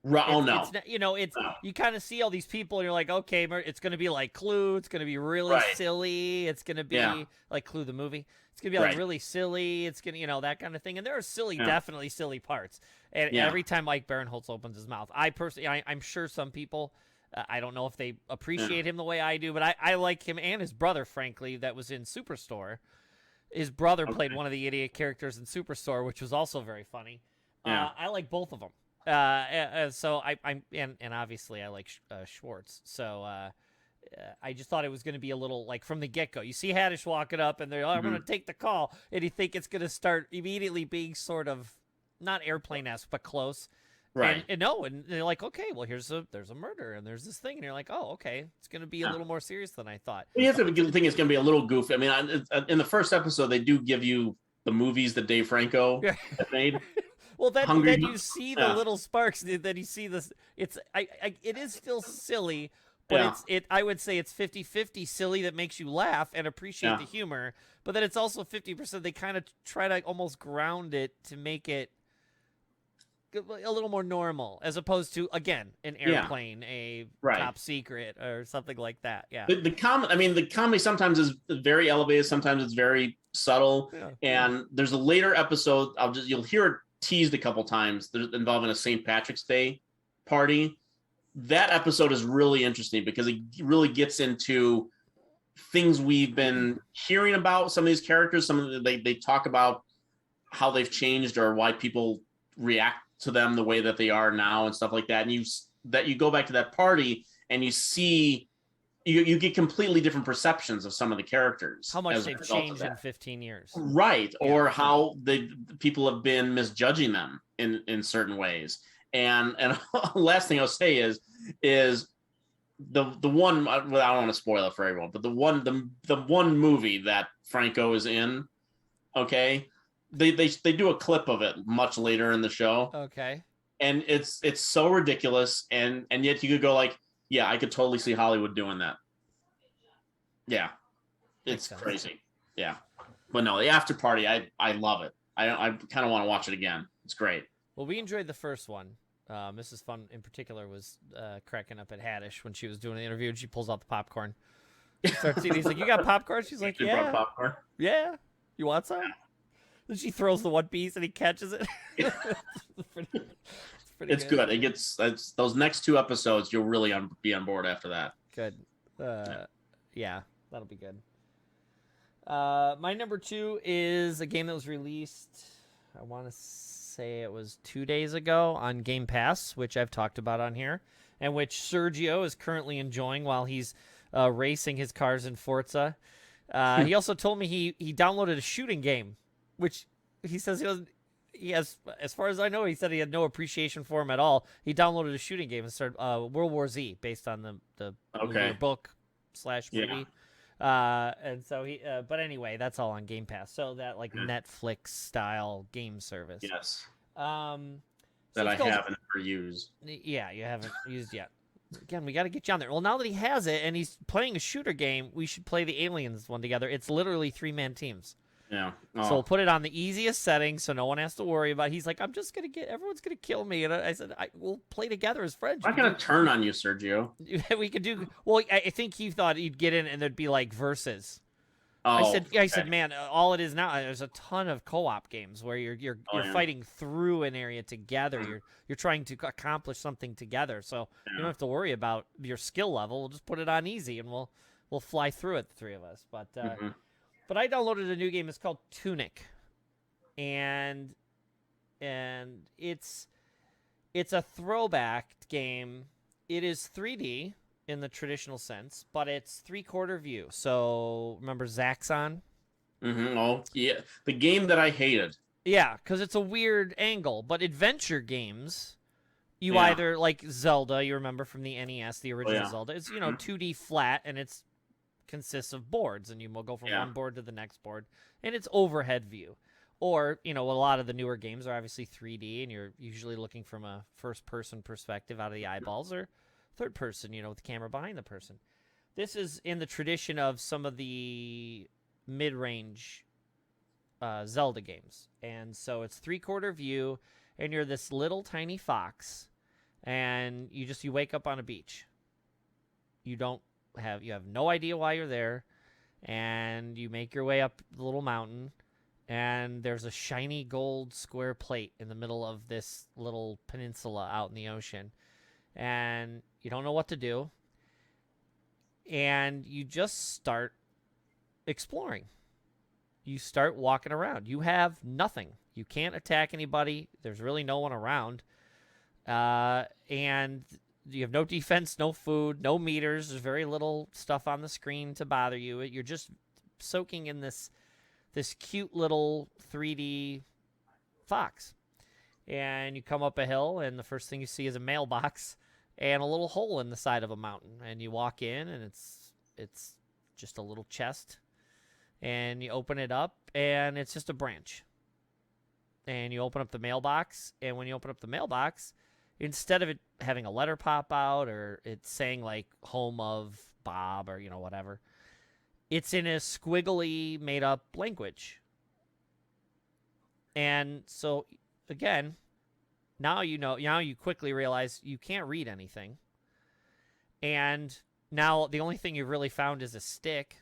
Oh no, It's not, you know, it's no. you kind of see all these people and you're like, okay, it's going to be like Clue. It's going to be really silly. It's going to be like Clue the movie. It's going to be like really silly. It's going to, you know, that kind of thing. And there are definitely silly parts. And every time Mike Barinholtz opens his mouth, I'm sure some people, I don't know if they appreciate him the way I do, but I like him and his brother, frankly, that was in Superstore. His brother played one of the idiot characters in Superstore, which was also very funny. I like both of them. So I'm obviously I like Schwartz. So I just thought it was going to be a little like from the get go. You see Haddish walking up, and they're I'm going to take the call, and you think it's going to start immediately being sort of not airplane-esque, but close. Right. And they're like, okay, well there's a murder, and there's this thing, and you're like, oh, okay, it's going to be a little more serious than I thought. You have to think it's going to be a little goofy. I mean, in the first episode, they do give you the movies that Dave Franco made. Well, then you see the little sparks. Then you see this. It is still silly, but I would say it's 50-50 silly that makes you laugh and appreciate the humor. But then it's also 50% they kind of try to almost ground it to make it a little more normal, as opposed to, again, an airplane, a top secret, or something like that. Yeah. The comedy sometimes is very elevated, sometimes it's very subtle. Yeah. And there's a later episode. You'll hear it teased a couple times. There's involving a St. Patrick's Day party. That episode is really interesting because it really gets into things we've been hearing about some of these characters. Some of they talk about how they've changed or why people react to them the way that they are now and stuff like that. And you go back to that party and you see you get completely different perceptions of some of the characters. How much they've changed in 15 years. Right. Yeah. Or how people have been misjudging them in certain ways. And last thing I'll say is the one, I don't want to spoil it for everyone, but the one movie that Franco is in, okay, they do a clip of it much later in the show. Okay. And it's so ridiculous, and yet you could go like, yeah, I could totally see Hollywood doing that. Yeah. It's crazy. Yeah. But no, the after party, I love it. I kind of want to watch it again. It's great. Well, we enjoyed the first one. Mrs. Fun in particular was cracking up at Haddish when she was doing the interview, and she pulls out the popcorn. Starts eating. He's like, "You got popcorn?" She's like, "Yeah." Brought popcorn. Yeah. You want some? Then she throws the one piece, and he catches it. It's good. It gets those next two episodes. You'll really be on board after that. Good. Yeah, that'll be good. My number 2 is a game that was released, I want to say it was 2 days ago on Game Pass, which I've talked about on here, and which Sergio is currently enjoying while he's racing his cars in Forza. He also told me he downloaded a shooting game, which he says he has, as far as I know, he said he had no appreciation for him at all. He downloaded a shooting game and started World War Z, based on the book / movie. And so but anyway, that's all on Game Pass. So that Netflix style game service. Yes. That I haven't ever used. Yeah, you haven't used yet. Again, we got to get you on there. Well, now that he has it and he's playing a shooter game, we should play the Aliens one together. It's literally 3-man teams. Yeah. So we'll put it on the easiest setting so no one has to worry about it. He's like, everyone's going to kill me. And I said, we'll play together as friends. I'm not going to turn on you, Sergio. We could do, well, I think he thought he'd get in and there'd be like verses. Oh, I said, man, all it is now, there's a ton of co-op games where you're fighting through an area together. You're trying to accomplish something together. So you don't have to worry about your skill level. We'll just put it on easy and we'll fly through it, the three of us. But I downloaded a new game. It's called Tunic, and it's a throwback game. It is 3D in the traditional sense, but it's 3/4 view. So remember Zaxxon? Mm-hmm. Oh, yeah, the game that I hated. Yeah, because it's a weird angle. But adventure games, you either like Zelda. You remember from the NES, the original Zelda. It's 2D flat, and it's consists of boards, and you will go from one board to the next board, and it's overhead view. Or a lot of the newer games are obviously 3D, and you're usually looking from a first person perspective out of the eyeballs, or third person, with the camera behind the person. This is in the tradition of some of the mid-range Zelda games, and so it's 3/4 view, and you're this little tiny fox, and you wake up on a beach. You have no idea why you're there, and you make your way up the little mountain, and there's a shiny gold square plate in the middle of this little peninsula out in the ocean, and you don't know what to do, and you just start exploring. You start walking around. You have nothing. You can't attack anybody. There's really no one around. And you have no defense, no food, no meters. There's very little stuff on the screen to bother you. You're just soaking in this cute little 3D fox. And you come up a hill, and the first thing you see is a mailbox and a little hole in the side of a mountain. And you walk in, and it's just a little chest. And you open it up, and it's just a branch. And you open up the mailbox, and when you open up the mailbox, instead of it having a letter pop out or it's saying, like, home of Bob or, whatever, it's in a squiggly, made-up language. And so, again, now you quickly realize you can't read anything. And now the only thing you've really found is a stick.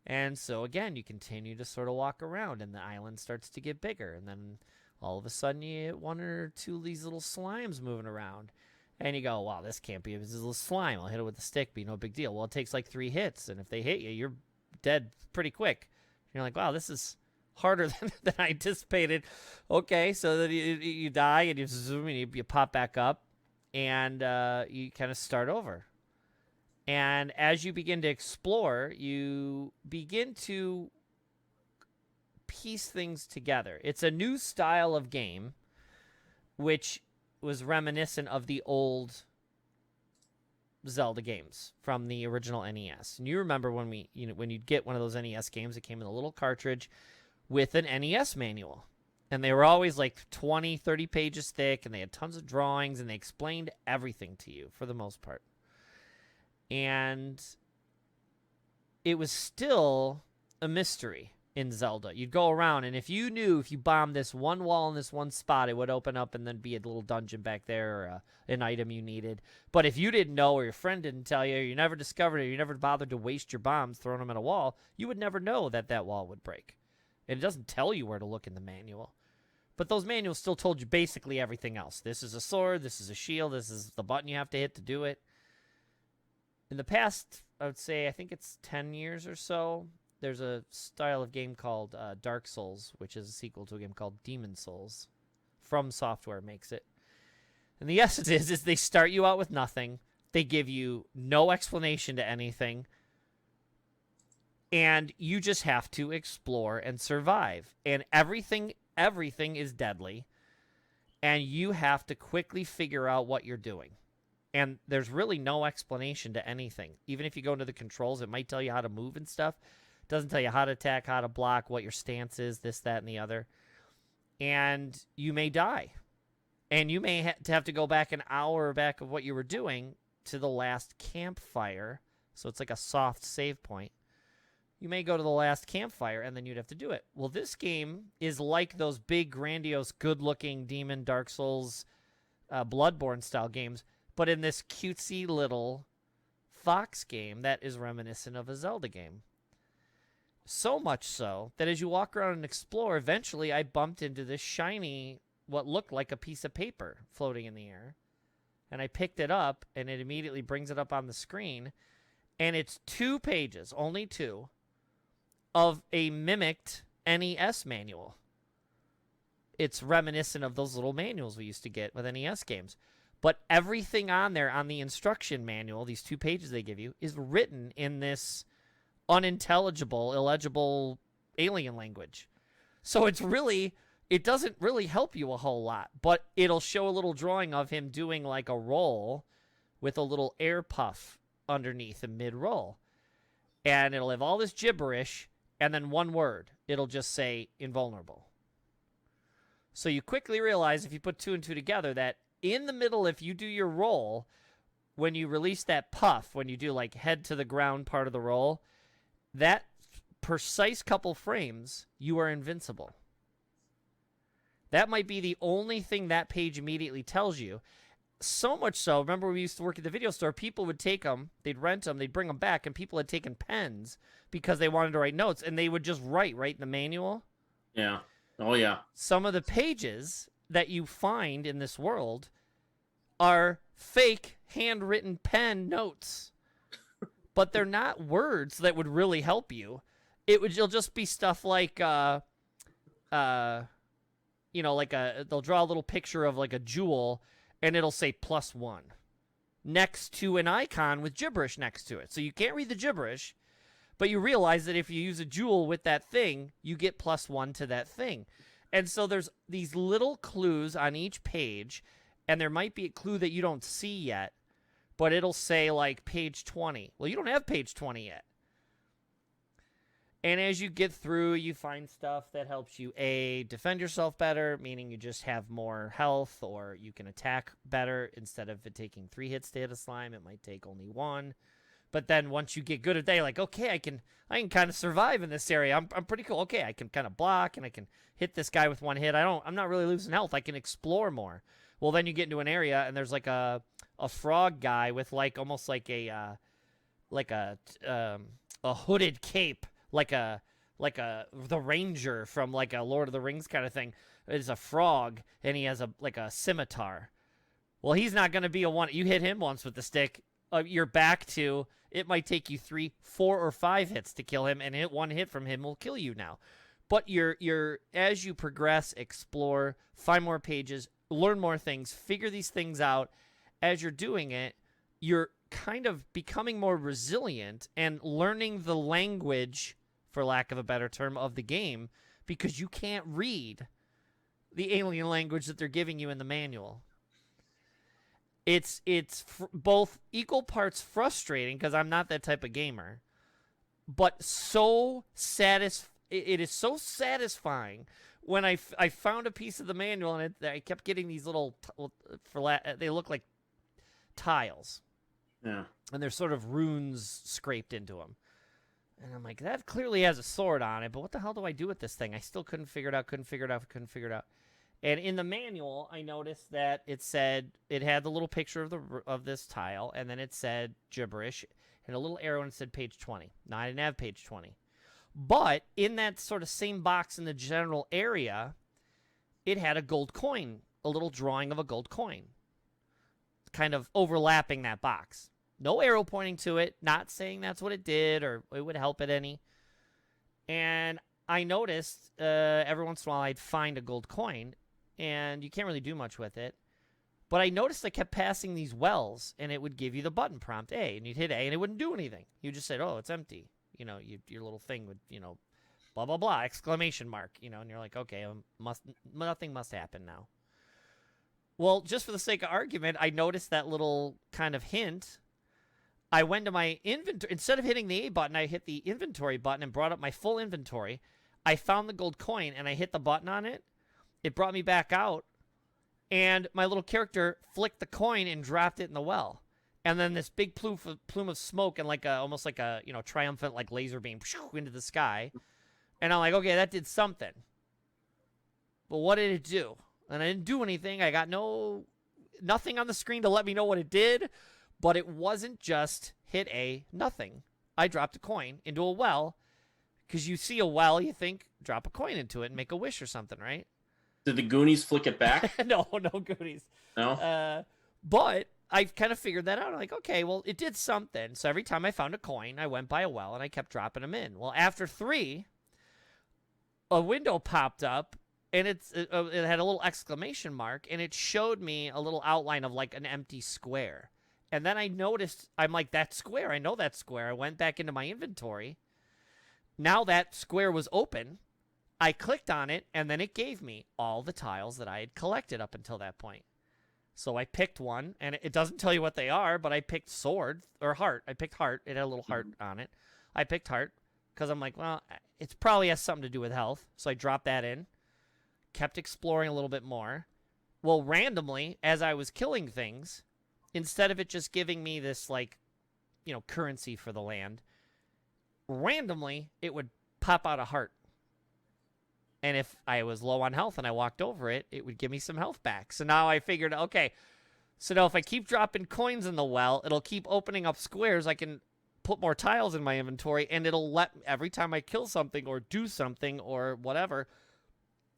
And so, again, you continue to sort of walk around, and the island starts to get bigger. And then all of a sudden, you hit one or two of these little slimes moving around. And you go, wow, this can't be. This is a little slime. I'll hit it with a stick, be no big deal. Well, it takes like 3 hits, and if they hit you, you're dead pretty quick. And you're like, wow, this is harder than I anticipated. Okay, so then you die, and you zoom, and you pop back up, and you kind of start over. And as you begin to explore, you begin to piece things together. It's a new style of game, which was reminiscent of the old Zelda games from the original NES. And you remember when you'd get one of those NES games, it came in a little cartridge with an NES manual. And they were always like 20, 30 pages thick, and they had tons of drawings, and they explained everything to you for the most part. And it was still a mystery in Zelda. You'd go around, and if you bombed this one wall in this one spot, it would open up and then be a little dungeon back there or an item you needed. But if you didn't know, or your friend didn't tell you, or you never discovered it, or you never bothered to waste your bombs throwing them at a wall, you would never know that wall would break. And it doesn't tell you where to look in the manual. But those manuals still told you basically everything else. This is a sword, this is a shield, this is the button you have to hit to do it. In the past, I would say, I think it's 10 years or so, there's a style of game called Dark Souls, which is a sequel to a game called Demon Souls. From Software makes it. And the essence is they start you out with nothing. They give you no explanation to anything. And you just have to explore and survive. And everything is deadly. And you have to quickly figure out what you're doing. And there's really no explanation to anything. Even if you go into the controls, it might tell you how to move and stuff. It doesn't tell you how to attack, how to block, what your stance is, this, that, and the other. And you may die. And you may have to go back an hour back of what you were doing to the last campfire. So it's like a soft save point. You may go to the last campfire, and then you'd have to do it. Well, this game is like those big, grandiose, good-looking Demon, Dark Souls, Bloodborne-style games, but in this cutesy little fox game that is reminiscent of a Zelda game. So much so that as you walk around and explore, eventually I bumped into this shiny, what looked like a piece of paper floating in the air. And I picked it up, and it immediately brings it up on the screen. And it's 2 pages, only 2, of a mimicked NES manual. It's reminiscent of those little manuals we used to get with NES games. But everything on there, on the instruction manual, these 2 pages they give you, is written in this unintelligible, illegible alien language. So it doesn't really help you a whole lot. But it'll show a little drawing of him doing like a roll with a little air puff underneath in mid-roll. And it'll have all this gibberish, and then one word. It'll just say, invulnerable. So you quickly realize, if you put 2 and 2 together, that in the middle, if you do your roll, when you release that puff, when you do like head to the ground part of the roll, that precise couple frames, you are invincible. That might be the only thing that page immediately tells you. So much so, remember we used to work at the video store, people would take them, they'd rent them, they'd bring them back, and people had taken pens because they wanted to write notes, and they would just write right in the manual. Yeah. Oh, yeah. Some of the pages that you find in this world are fake handwritten pen notes, but they're not words that would really help you. It'll just be stuff like, they'll draw a little picture of like a jewel, and it'll say +1 next to an icon with gibberish next to it. So you can't read the gibberish, but you realize that if you use a jewel with that thing, you get +1 to that thing. And so there's these little clues on each page, and there might be a clue that you don't see yet, but it'll say like page 20. Well, you don't have page 20 yet. And as you get through, you find stuff that helps you, A, defend yourself better, meaning you just have more health, or you can attack better. Instead of it taking 3 hits to hit a slime, it might take only 1. But then once you get good at that, you're like, okay, I can kind of survive in this area. I'm pretty cool. Okay, I can kind of block, and I can hit this guy with 1 hit. I'm not really losing health. I can explore more. Well, then you get into an area, and there's like a frog guy with like almost like a hooded cape. Like the ranger from like a Lord of the Rings kind of thing. It's a frog, and he has a scimitar. Well, he's not going to be a one. You hit him once with the stick, you're back to, it might take you 3, 4, or 5 hits to kill him, and 1 hit from him will kill you now. But you're as you progress, explore, find more pages, learn more things, figure these things out. As you're doing it, you're kind of becoming more resilient and learning the language, for lack of a better term, of the game, because you can't read the alien language that they're giving you in the manual. It's both equal parts frustrating, because I'm not that type of gamer, but it is so satisfying when I found a piece of the manual, and I kept getting these little, they look like tiles. Yeah. And there's sort of runes scraped into them. And I'm like, that clearly has a sword on it, but what the hell do I do with this thing? I still couldn't figure it out. And in the manual, I noticed that it had the little picture of this tile, and then it said gibberish, and a little arrow, and it said page 20. Now, I didn't have page 20. But in that sort of same box in the general area, it had a gold coin, a little drawing of a gold coin, kind of overlapping that box. No arrow pointing to it, not saying that's what it did or it would help it any. And I noticed every once in a while I'd find a gold coin, and you can't really do much with it. But I noticed I kept passing these wells, and it would give you the button prompt A, and you'd hit A, and it wouldn't do anything. You just said, oh, it's empty. Your little thing would, blah, blah, blah, exclamation mark, and you're like, okay, nothing must happen now. Well, just for the sake of argument, I noticed that little kind of hint. I went to my inventory. Instead of hitting the A button, I hit the inventory button and brought up my full inventory. I found the gold coin, and I hit the button on it. It brought me back out, and my little character flicked the coin and dropped it in the well. And then this big plume of smoke and almost like a triumphant like laser beam into the sky. And I'm like, okay, that did something. But what did it do? And I didn't do anything. I got nothing on the screen to let me know what it did. But it wasn't just hit A, nothing. I dropped a coin into a well, because you see a well, you think, drop a coin into it and make a wish or something, right? Did the Goonies flick it back? No Goonies. No? But I kind of figured that out. I'm like, okay, well, it did something. So every time I found a coin, I went by a well, and I kept dropping them in. Well, after 3, a window popped up, and it had a little exclamation mark, and it showed me a little outline of like an empty square. And then I noticed, I'm like, that square, I know that square. I went back into my inventory. Now that square was open. I clicked on it, and then it gave me all the tiles that I had collected up until that point. So I picked one, and it doesn't tell you what they are, but I picked sword, or heart. I picked heart. It had a little heart on it. I picked heart, because I'm like, well, it probably has something to do with health. So I dropped that in, kept exploring a little bit more. Well, randomly, as I was killing things, instead of it just giving me this, currency for the land, randomly, it would pop out a heart. And if I was low on health and I walked over it, it would give me some health back. So now I figured, okay, So now if I keep dropping coins in the well, it'll keep opening up squares. I can put more tiles in my inventory, and it'll let, every time I kill something or do something or whatever,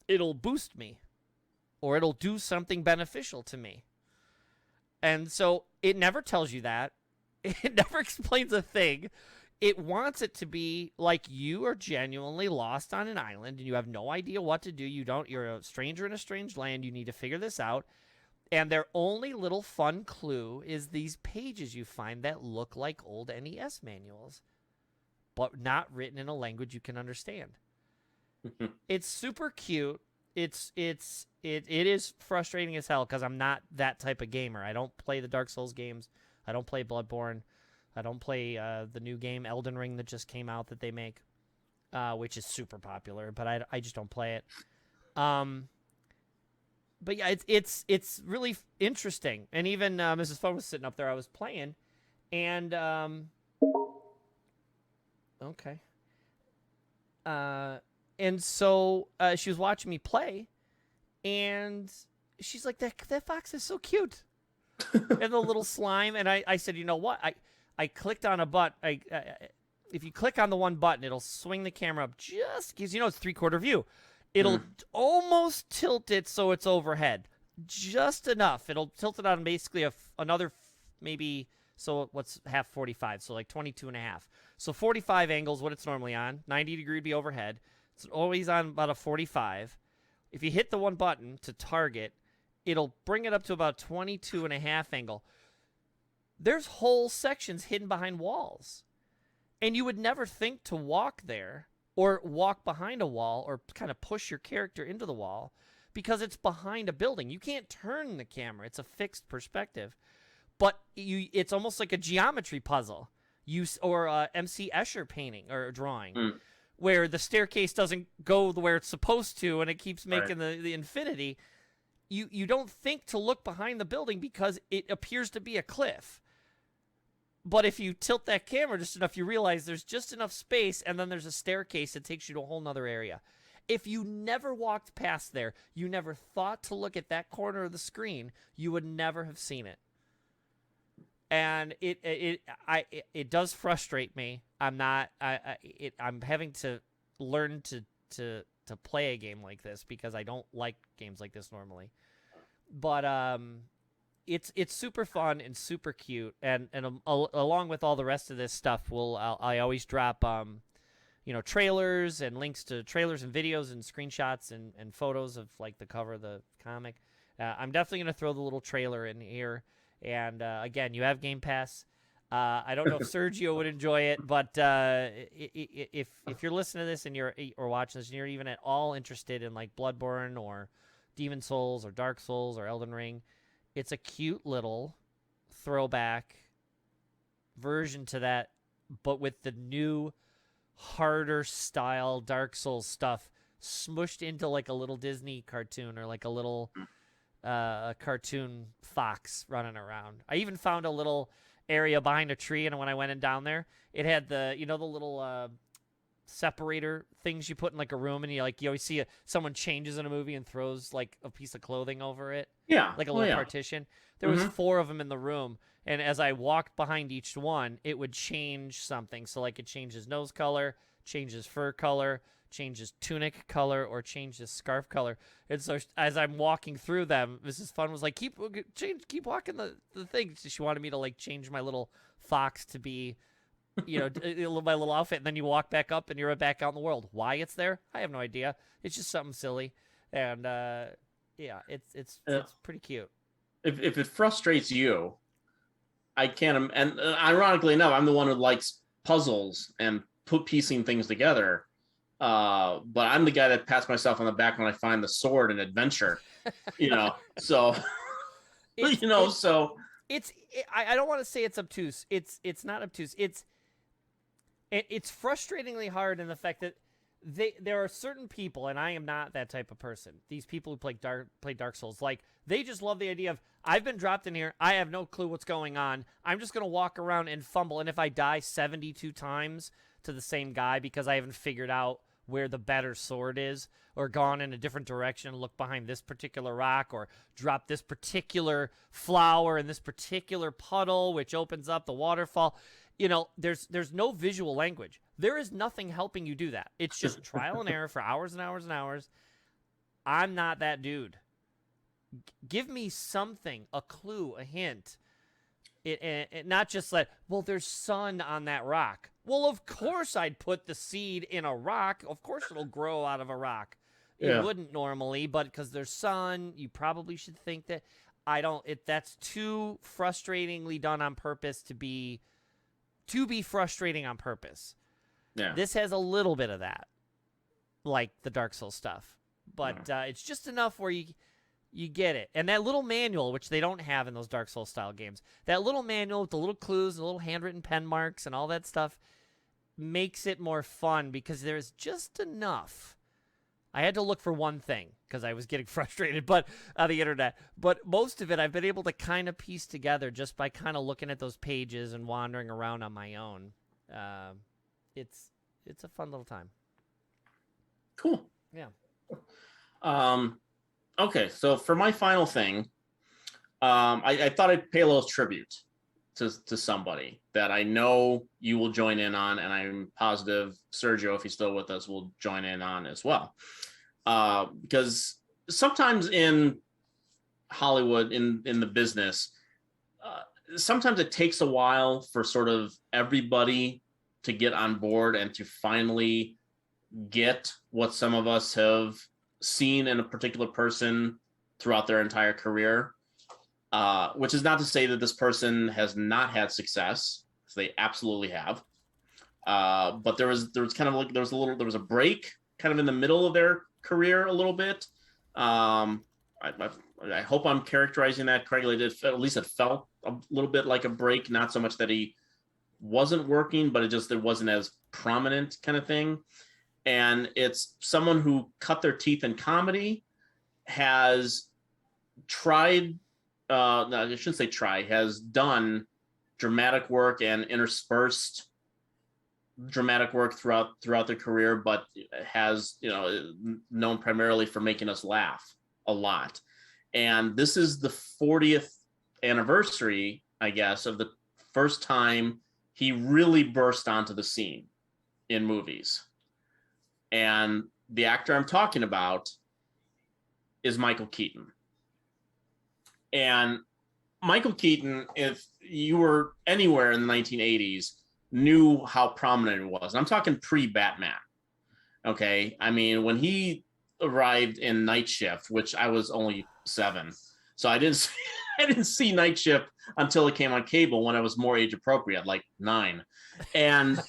it'll boost me. Or it'll do something beneficial to me. And so it never tells you that. It never explains a thing. It wants it to be like you are genuinely lost on an island and you have no idea what to do. You're a stranger in a strange land. You need to figure this out. And their only little fun clue is these pages you find that look like old NES manuals, but not written in a language you can understand. It's super cute. It is frustrating as hell because I'm not that type of gamer. I don't play the Dark Souls games. I don't play Bloodborne. I don't play the new game Elden Ring that just came out that they make, which is super popular, but I just don't play it. But yeah, it's really interesting. And even Mrs. Fun was sitting up there. I was playing, and okay. And so she was watching me play, and she's like, "That fox is so cute," and the little slime. And I said, "You know what? I clicked on a button. If you click on the one button, it'll swing the camera up just because it's 3/4 view. It'll almost tilt it so it's overhead, just enough. It'll tilt it on basically another maybe. So what's half 45? So like 22.5. So 45 angles what it's normally on. 90 degree would be overhead. It's always on about a 45. If you hit the one button to target, it'll bring it up to about 22.5 angle. There's whole sections hidden behind walls. And you would never think to walk there or walk behind a wall or kind of push your character into the wall because it's behind a building. You can't turn the camera. It's a fixed perspective. But it's almost like a geometry puzzle or a MC Escher painting or drawing where the staircase doesn't go where it's supposed to and it keeps making the infinity. You don't think to look behind the building because it appears to be a cliff. But if you tilt that camera just enough, you realize there's just enough space, and then there's a staircase that takes you to a whole nother area. If you never walked past there, you never thought to look at that corner of the screen, you would never have seen it. And it does frustrate me. I'm having to learn to play a game like this because I don't like games like this normally. But it's super fun and super cute, and along with all the rest of this stuff, I always drop trailers and links to trailers and videos and screenshots and photos of like the cover of the comic. I'm definitely gonna throw the little trailer in here, and again, you have Game Pass. I don't know if Sergio would enjoy it, but if you're listening to this and you're watching this and you're even at all interested in like Bloodborne or Demon Souls or Dark Souls or Elden Ring, it's a cute little throwback version to that, but with the new, harder style Dark Souls stuff smushed into like a little Disney cartoon or like a little cartoon fox running around. I even found a little area behind a tree, and when I went in down there, it had the the little separator things you put in like a room, and you always see someone changes in a movie and throws like a piece of clothing over it, like a little partition. There was 4 of them in the room, and as I walked behind each one, it would change something. So like it changes nose color, changes fur color, changes tunic color, or changes scarf color. And so as I'm walking through them, Mrs. Fun was like, keep walking the thing. She wanted me to like change my little fox to be my little outfit, and then you walk back up and you're back out in the world. Why it's there, I have no idea. It's just something silly, and it's pretty cute. If it frustrates you, I can't. And ironically enough, I'm the one who likes puzzles and piecing things together. But I'm the guy that pats myself on the back when I find the sword in Adventure. So I don't want to say it's obtuse. It's not obtuse. It's frustratingly hard in the fact that there are certain people, and I am not that type of person. These people who play Dark Souls, like they just love the idea of, I've been dropped in here, I have no clue what's going on. I'm just gonna walk around and fumble, and if I die 72 times to the same guy because I haven't figured out where the better sword is, or gone in a different direction, look behind this particular rock, or drop this particular flower in this particular puddle, which opens up the waterfall. You know, there's no visual language. There is nothing helping you do that. It's just trial and error for hours and hours and hours. I'm not that dude. Give me something, a clue, a hint. It not just like, well, there's sun on that rock. Well, of course I'd put the seed in a rock. Of course it'll grow out of a rock. It wouldn't normally, but because there's sun, you probably should think that. That's too frustratingly done on purpose to be frustrating on purpose. Yeah. This has a little bit of that, like the Dark Souls stuff, but it's just enough where you get it. And that little manual, which they don't have in those Dark Souls style games, that little manual with the little clues, the little handwritten pen marks and all that stuff makes it more fun because there's just enough. I had to look for one thing because I was getting frustrated on the internet. But most of it I've been able to kind of piece together just by kind of looking at those pages and wandering around on my own. It's a fun little time. Cool. Yeah. Okay, so for my final thing, I thought I'd pay a little tribute to somebody that I know you will join in on, and I'm positive Sergio, if he's still with us, will join in on as well. Because sometimes in Hollywood, in the business, sometimes it takes a while for sort of everybody to get on board and to finally get what some of us have seen in a particular person throughout their entire career, which is not to say that this person has not had success, because they absolutely have. But there was kind of like there was a break kind of in the middle of their career a little bit. I hope I'm characterizing that correctly. At least it felt a little bit like a break, not so much that he wasn't working, but it wasn't as prominent kind of thing. And it's someone who cut their teeth in comedy, has tried, no, I shouldn't say try, has done dramatic work and interspersed dramatic work throughout their career, but has, known primarily for making us laugh a lot. And this is the 40th anniversary, I guess, of the first time he really burst onto the scene in movies. And the actor I'm talking about is Michael Keaton. And Michael Keaton, if you were anywhere in the 1980s, knew how prominent it was. I'm talking pre-Batman. Okay. I mean, when he arrived in Night Shift, which I was only 7, so I didn't see Night Shift until it came on cable when I was more age appropriate, like 9. And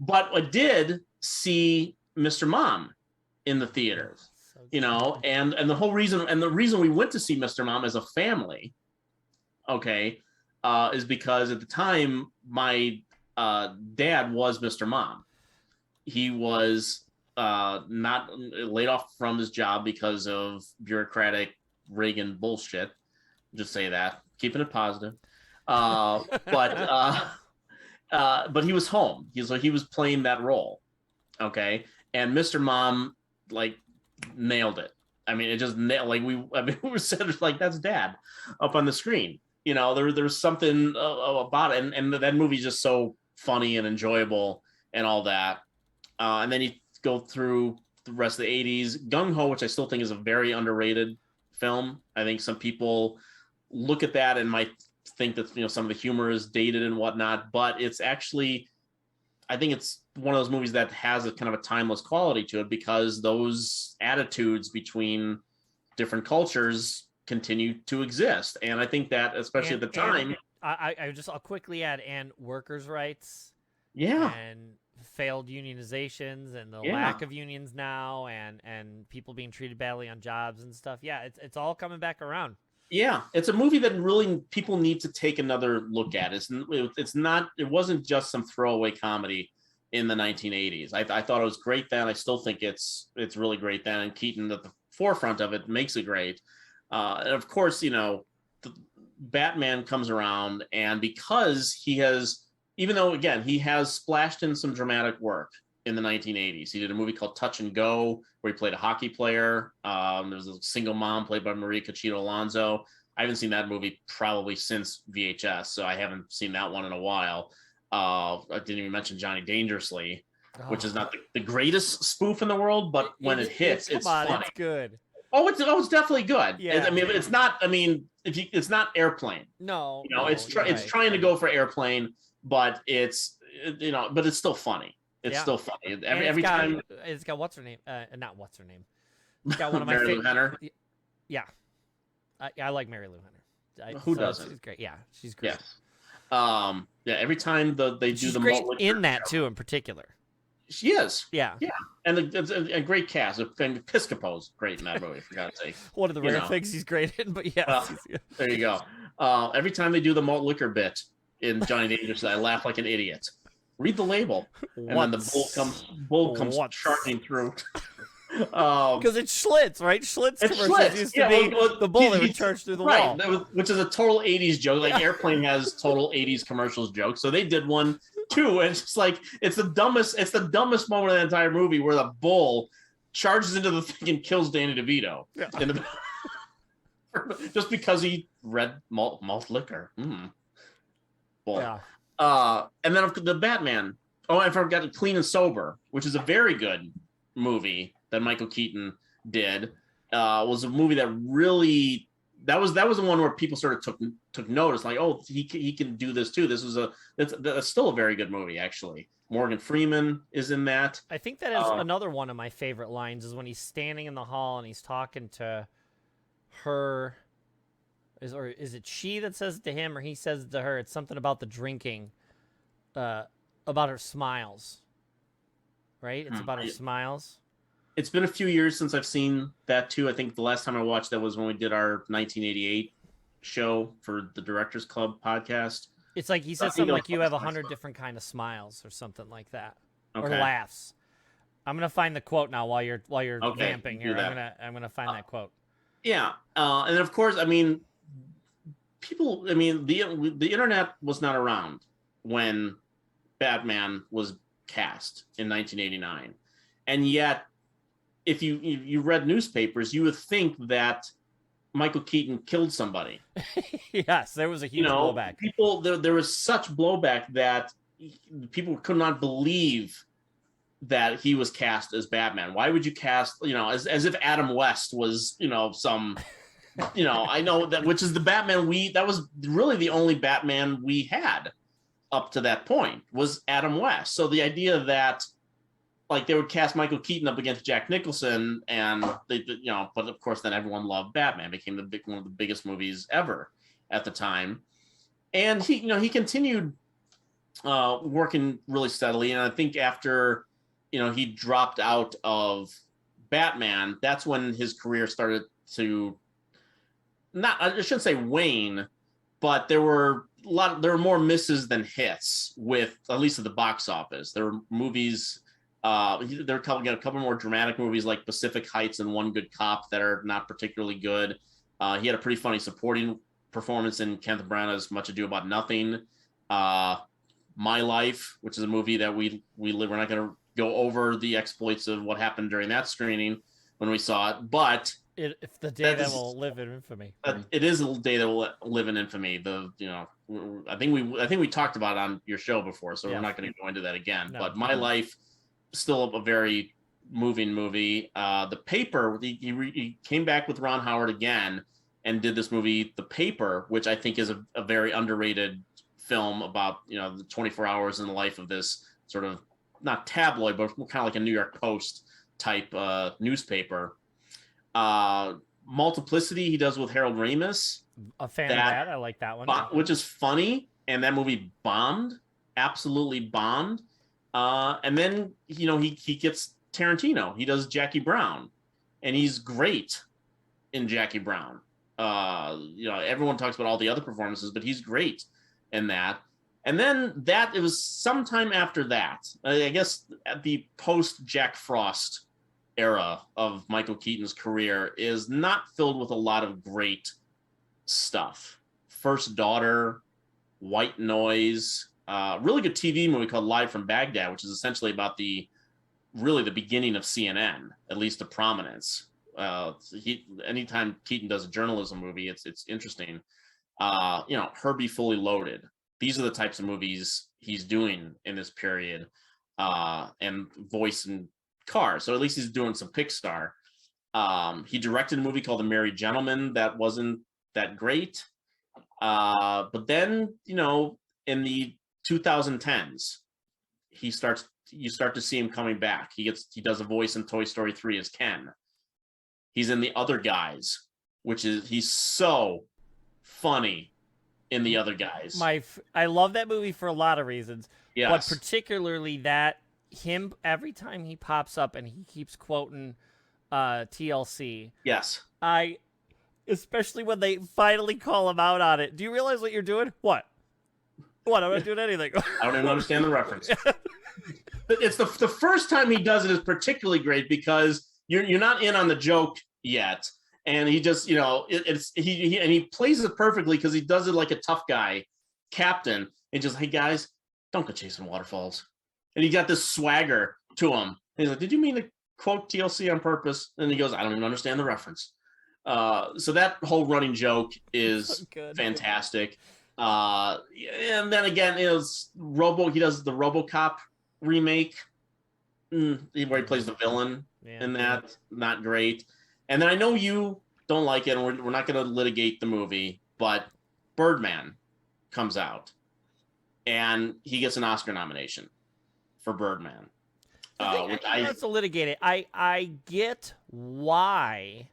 but I did see Mr. Mom in the theaters, and the whole reason, and the reason we went to see Mr. Mom as a family, okay, is because at the time my dad was Mr. Mom. He was not laid off from his job because of bureaucratic Reagan bullshit. Just say that, keeping it positive. But he was home. He was playing that role, okay. And Mr. Mom nailed it. I mean, it just nailed. We were said like that's Dad up on the screen. There's something about it, and that movie's just so funny and enjoyable and all that. And then you go through the rest of the 80s, Gung Ho, which I still think is a very underrated film. I think some people look at that and might think that some of the humor is dated and whatnot, but it's actually, I think it's one of those movies that has a kind of a timeless quality to it, because those attitudes between different cultures continue to exist. And I think that especially at the time, I'll quickly add, and workers' rights, and failed unionizations, and the lack of unions now, and people being treated badly on jobs and stuff. Yeah, it's all coming back around. Yeah, it's a movie that really people need to take another look at. It wasn't just some throwaway comedy in the 1980s. I thought it was great then. I still think it's really great then. And Keaton at the forefront of it makes it great. And of course, Batman comes around, and because he has, even though, again, he has splashed in some dramatic work in the 1980s. He did a movie called Touch and Go, where he played a hockey player. There's a single mom played by Maria Conchita Alonso. I haven't seen that movie probably since VHS, so I haven't seen that one in a while. I didn't even mention Johnny Dangerously, which is not the greatest spoof in the world, but when it hits, it's funny. It's good. It's definitely good. Yeah. I mean, it's not. I mean, it's not Airplane. No, it's trying to go for Airplane, but it's still funny. It's still funny. Every time it's got what's her name? Not what's her name. It's got one of my Mary Lou Henner. Yeah, I like Mary Lou Henner. Who doesn't? She's great. Yeah, she's great. Yes. Every time they she's do the great in that too, in particular. She is. Yeah. And a great cast. And Piscopo's great in that movie, for God's sake. One of the rare things he's great in, but yeah. There you go. Every time they do the malt liquor bit in Johnny Dangerously, I laugh like an idiot. Read the label. And then the bull comes charging through. Because it's Schlitz, right? Schlitz commercials used to be the bull that would charge through the wall. Which is a total 80s joke. Like Airplane has total 80s commercials jokes. So they did one too. And it's just like it's the dumbest moment of the entire movie where the bull charges into the thing and kills Danny DeVito. Yeah. Just because he read malt liquor. Bull. Yeah. And then the Batman. Oh, I forgot Clean and Sober, which is a very good movie that Michael Keaton did. Was a movie that really that was the one where people sort of took notice, like, oh, he can do this too. That's still a very good movie, actually. Morgan Freeman is in that. I think that is another one of my favorite lines is when he's standing in the hall and he's talking to her. Is it she that says it to him or he says it to her? It's something about the drinking, about her smiles. Right? It's about her smiles. It's been a few years since I've seen that too. I think the last time I watched that was when we did our 1988 show for the Directors Club podcast. It's like he said something like you have 100 different kind of smiles or something like that, or laughs. I'm gonna find the quote now while you're vamping here. I'm gonna find that quote. Yeah, and of course, I mean, people. I mean, the internet was not around when Batman was cast in 1989, and yet if you read newspapers, you would think that Michael Keaton killed somebody. Yes, there was a huge blowback. There was such blowback that people could not believe that he was cast as Batman. Why would you cast, as if Adam West was, some, I know that, which is the Batman that was really the only Batman we had up to that point was Adam West. So the idea that like they would cast Michael Keaton up against Jack Nicholson and but of course then everyone loved Batman, became one of the biggest movies ever at the time. And he continued working really steadily. And I think after, he dropped out of Batman, that's when his career started to I shouldn't say wane, but there were more misses than hits with, at least at the box office. There were movies, there were a couple more dramatic movies like Pacific Heights and One Good Cop that are not particularly good. He had a pretty funny supporting performance in Kenneth Branagh's Much Ado About Nothing. My Life, which is a movie that we live. We're not going to go over the exploits of what happened during that screening when we saw it, but it's the day that will live in infamy. It is a day that will live in infamy. I think we talked about it on your show before, so we're not going to go into that again. No. But My Life, still a very moving movie. The Paper, he came back with Ron Howard again and did this movie, The Paper, which I think is a very underrated film about the 24 hours in the life of this sort of not tabloid, but kind of like a New York Post type newspaper. Multiplicity he does with Harold Ramis. A fan of that. I like that one. Which is funny, and that movie bombed, absolutely bombed. And then he gets Tarantino. He does Jackie Brown, and he's great in Jackie Brown. Everyone talks about all the other performances, but he's great in that. And then it was sometime after that, I guess at the post Jack Frost era of Michael Keaton's career is not filled with a lot of great stuff. First Daughter, White Noise, really good TV movie called Live from Baghdad, which is essentially about the beginning of CNN, at least the prominence. Anytime Keaton does a journalism movie, it's interesting. Herbie Fully Loaded. These are the types of movies he's doing in this period, and Voice and Cars. So at least he's doing some Pixar. He directed a movie called The Merry Gentleman that wasn't that great. But then, in the 2010s, you start to see him coming back. He does a voice in Toy Story 3 as Ken. He's in The Other Guys, he's so funny in The Other Guys. I love that movie for a lot of reasons. Yes. But particularly that him, every time he pops up and he keeps quoting TLC. Yes. Especially when they finally call him out on it. Do you realize what you're doing? What? I'm not doing anything. I don't even understand the reference. But it's the first time he does it is particularly great because you're not in on the joke yet, and he just he plays it perfectly because he does it like a tough guy, captain, and just, hey guys, don't go chasing waterfalls. And he got this swagger to him. And he's like, did you mean to quote TLC on purpose? And he goes, I don't even understand the reference. So that whole running joke is fantastic. And then again, he does the RoboCop remake, where he plays the villain in that. Not great. And then I know you don't like it, and we're not going to litigate the movie, but Birdman comes out, and he gets an Oscar nomination for Birdman. Let's litigate it. I get why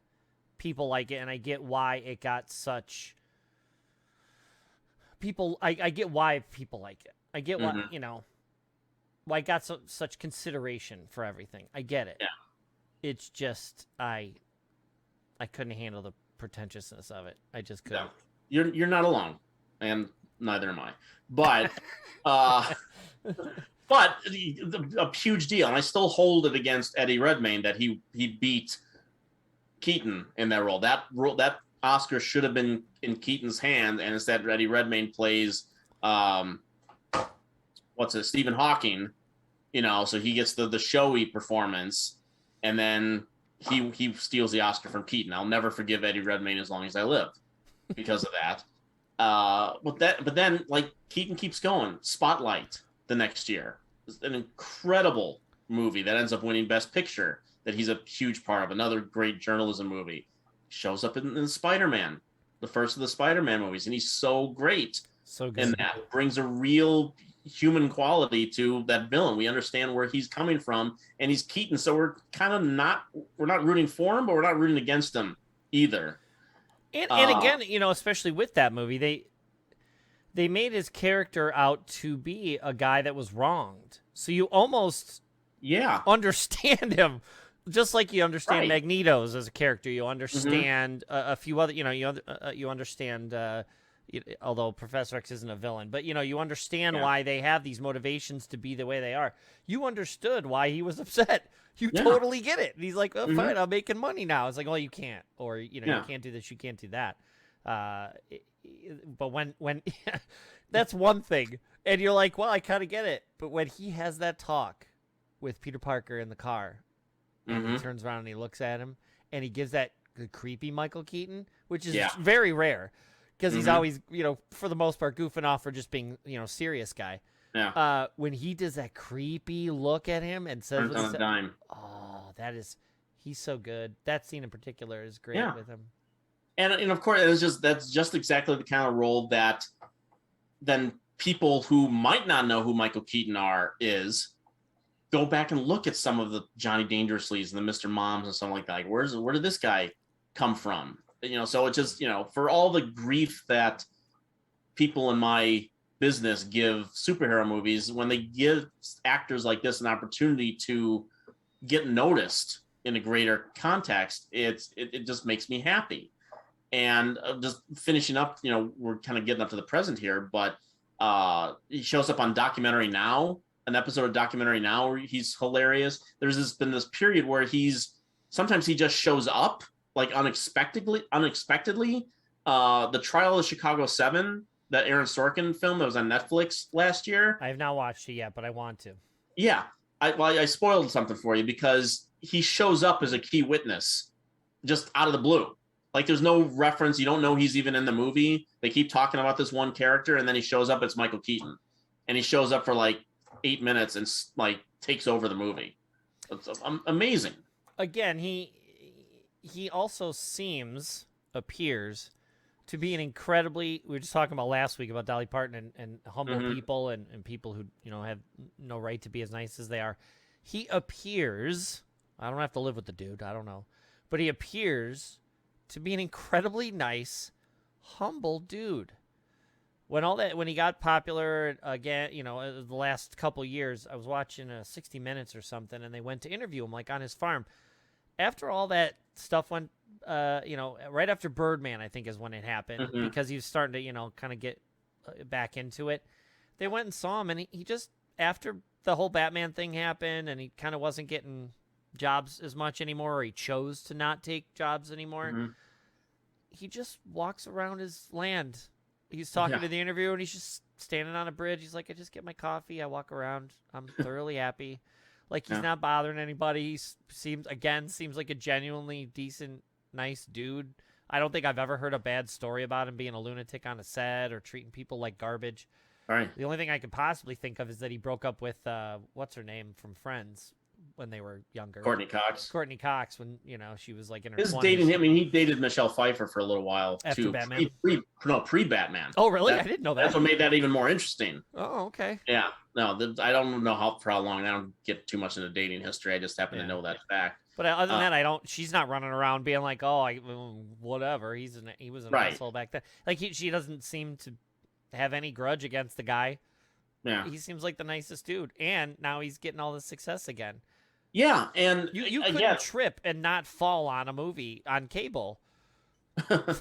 people like it, and I get why it got such people. I get why people like it. I get why why it got such consideration for everything. I get it. Yeah. It's just I couldn't handle the pretentiousness of it. I just couldn't. No, you're not alone, and neither am I. But but a huge deal, and I still hold it against Eddie Redmayne that he beat Keaton in that role. That Oscar should have been in Keaton's hand, and instead Eddie Redmayne plays Stephen Hawking, so he gets the showy performance, and then he steals the Oscar from Keaton. I'll never forgive Eddie Redmayne as long as I live because of that. But then like Keaton keeps going. Spotlight the next year, an incredible movie that ends up winning Best Picture that he's a huge part of. Another great journalism movie. Shows up in Spider-Man, the first of the Spider-Man movies, and he's so great. So good. And that brings a real human quality to that villain. We understand where he's coming from, and he's Keaton, so we're not rooting for him, but we're not rooting against him either. And again, especially with that movie, they made his character out to be a guy that was wronged. So you almost understand him, just like you understand Magneto's as a character. You understand a few other, you understand. Although Professor X isn't a villain, but you understand why they have these motivations to be the way they are. You understood why he was upset. You totally get it. And he's like, "Oh, fine, I'm making money now." It's like, "Well, you can't," or you can't do this, you can't do that. But when that's one thing, and you're like, "Well, I kind of get it." But when he has that talk with Peter Parker in the car, and he turns around and he looks at him, and he gives that creepy Michael Keaton, which is very rare. Because he's always, for the most part, goofing off or just being, serious guy. Yeah. When he does that creepy look at him and says, on a dime. "Oh, he's so good." That scene in particular is great with him. And of course, that's just exactly the kind of role that then people who might not know who Michael Keaton is go back and look at some of the Johnny Dangerously's and the Mr. Moms and something like that. Like, where did this guy come from? So it's just, for all the grief that people in my business give superhero movies, when they give actors like this an opportunity to get noticed in a greater context, it just makes me happy. And just finishing up, we're kind of getting up to the present here, but he shows up on Documentary Now, an episode of Documentary Now where he's hilarious. There's been this period where sometimes he just shows up like unexpectedly. The Trial of the Chicago 7 that Aaron Sorkin film that was on Netflix last year. I have not watched it yet, but I want to. Yeah, I spoiled something for you because he shows up as a key witness just out of the blue. Like there's no reference. You don't know he's even in the movie. They keep talking about this one character, and then he shows up. It's Michael Keaton, and he shows up for like 8 minutes and like takes over the movie. It's amazing. Again, he also appears to be an incredibly, we were just talking about last week about Dolly Parton and humble people and people who, have no right to be as nice as they are. He appears, I don't have to live with the dude, I don't know, but he appears to be an incredibly nice, humble dude. When he got popular again, the last couple years, I was watching 60 Minutes or something, and they went to interview him like on his farm. After all that stuff went, right after Birdman, I think is when it happened, because he was starting to, kind of get back into it. They went and saw him, and he just, after the whole Batman thing happened, and he kind of wasn't getting jobs as much anymore, or he chose to not take jobs anymore, he just walks around his land. He's talking to the interviewer, and he's just standing on a bridge. He's like, I just get my coffee, I walk around, I'm thoroughly happy. Like, he's not bothering anybody. He seems like a genuinely decent, nice dude. I don't think I've ever heard a bad story about him being a lunatic on a set or treating people like garbage. Right. The only thing I could possibly think of is that he broke up with, what's her name from Friends when they were younger. Courtney Cox when, she was like in her 20s. Dating him. I mean, he dated Michelle Pfeiffer for a little while after too. Batman? Pre-Batman. Oh, really? I didn't know that. That's what made that even more interesting. Oh, okay. Yeah. No, I don't know for how long. I don't get too much into dating history. I just happen to know that fact. But other than that, she's not running around being like, oh, whatever. He was an asshole back then. Like, she doesn't seem to have any grudge against the guy. Yeah. He seems like the nicest dude. And now he's getting all this success again. Yeah, and you couldn't trip and not fall on a movie on cable